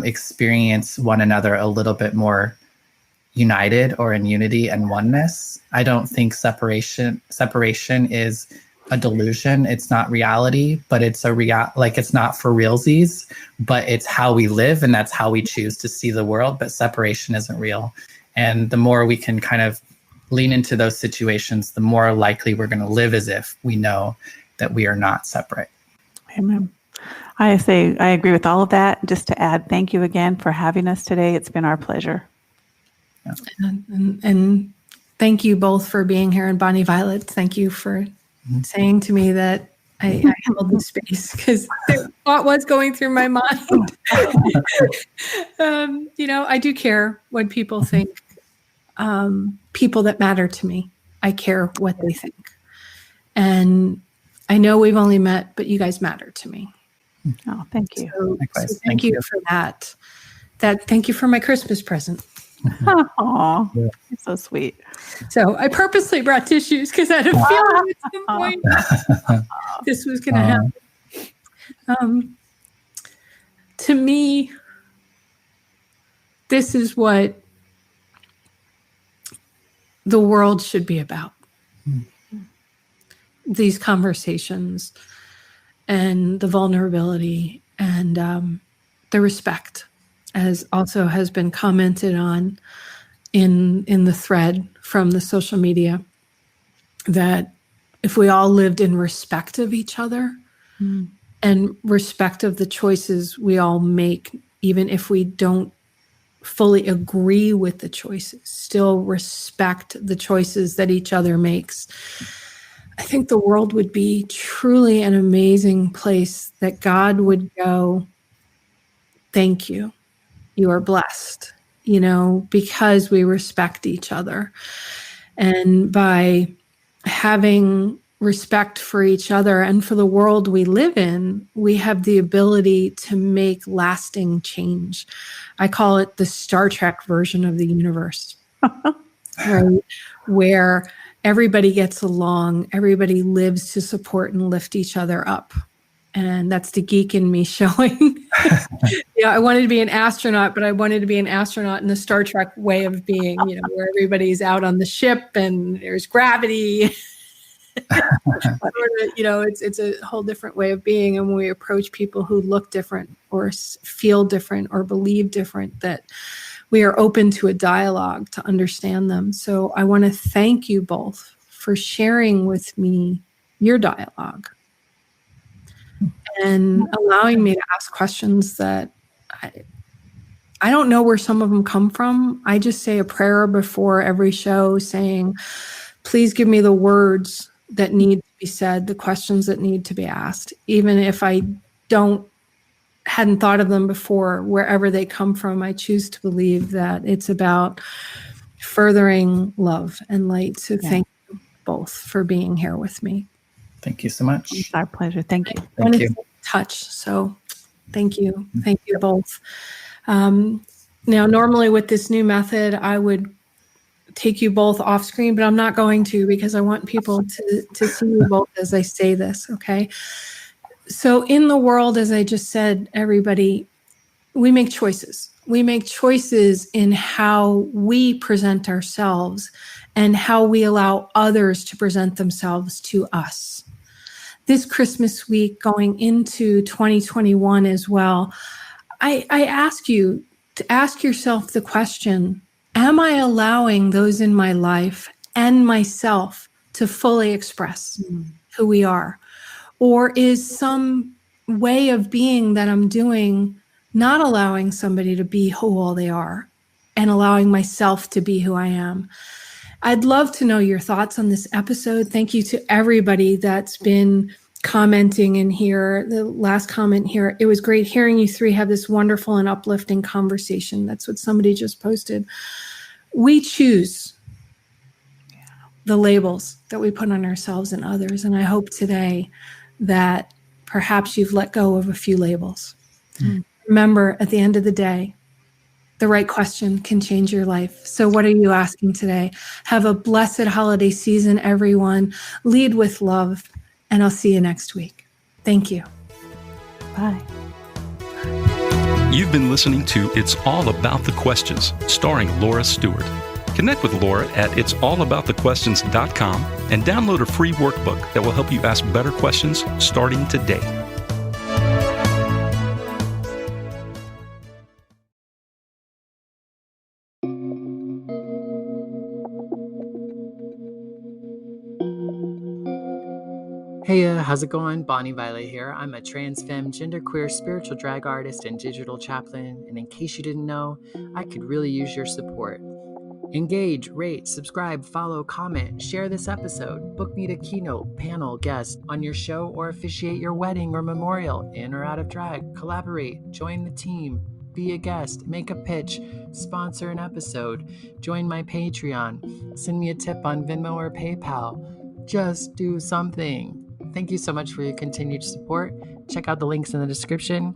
experience one another a little bit more united or in unity and oneness. I don't think separation is a delusion. It's not reality, but it's it's not for realsies, but it's how we live, and that's how we choose to see the world. But separation isn't real. And the more we can kind of lean into those situations, the more likely we're going to live as if we know that we are not separate. Amen. I agree with all of that. Just to add, thank you again for having us today. It's been our pleasure. Yeah. And thank you both for being here. And Bonnie Violet, thank you for saying to me that I held the space, because the thought was going through my mind. I do care what people think. People that matter to me, I care what they think. And I know we've only met, but you guys matter to me. Oh, thank you. So thank you for that. Thank you for my Christmas present. Oh, yeah. You're so sweet. So I purposely brought tissues because I had a feeling at some point this was going to happen. To me, this is what the world should be about. These conversations and the vulnerability and the respect, as also has been commented on in the thread from the social media, that if we all lived in respect of each other and respect of the choices we all make, even if we don't fully agree with the choices, still respect the choices that each other makes, I think the world would be truly an amazing place, that God would go, thank you. You are blessed, because we respect each other. And by having respect for each other and for the world we live in, we have the ability to make lasting change. I call it the Star Trek version of the universe, right? Where everybody gets along, everybody lives to support and lift each other up. And that's the geek in me showing. I wanted to be an astronaut, but I wanted to be an astronaut in the Star Trek way of being, where everybody's out on the ship and there's gravity. It's a whole different way of being. And when we approach people who look different or feel different or believe different, that we are open to a dialogue to understand them. So I want to thank you both for sharing with me your dialogue and allowing me to ask questions that I don't know where some of them come from. I just say a prayer before every show saying, please give me the words that need to be said, the questions that need to be asked, even if I hadn't thought of them before. Wherever they come from, I choose to believe that it's about furthering love and light. So thank you both for being here with me. Thank you so much. It's our pleasure. Thank you. Thank you. Touch. So thank you. Thank you both. Now, normally with this new method, I would take you both off screen, but I'm not going to, because I want people to see you both as I say this. Okay. So in the world, as I just said, everybody, we make choices. We make choices in how we present ourselves and how we allow others to present themselves to us. This Christmas week, going into 2021 as well, I ask you to ask yourself the question, am I allowing those in my life and myself to fully express who we are? Or is some way of being that I'm doing not allowing somebody to be who all they are and allowing myself to be who I am? I'd love to know your thoughts on this episode. Thank you to everybody that's been commenting in here. The last comment here, it was great hearing you three have this wonderful and uplifting conversation. That's what somebody just posted. We choose the labels that we put on ourselves and others. And I hope today that perhaps you've let go of a few labels. Remember, at the end of the day, the right question can change your life. So what are you asking today? Have a blessed holiday season, everyone. Lead with love, and I'll see you next week. Thank you. Bye. You've been listening to It's All About the Questions, starring Laura Steward. Connect with Laura at it'sallaboutthequestions.com and download a free workbook that will help you ask better questions starting today. Hey, how's it going? Bonnie Violet here. I'm a trans femme, genderqueer, spiritual drag artist, and digital chaplain. And in case you didn't know, I could really use your support. Engage, rate, subscribe, follow, comment, share this episode, book me to keynote, panel, guest on your show, or officiate your wedding or memorial, in or out of drag, collaborate, join the team, be a guest, make a pitch, sponsor an episode, join my Patreon, send me a tip on Venmo or PayPal. Just do something. Thank you so much for your continued support. Check out the links in the description.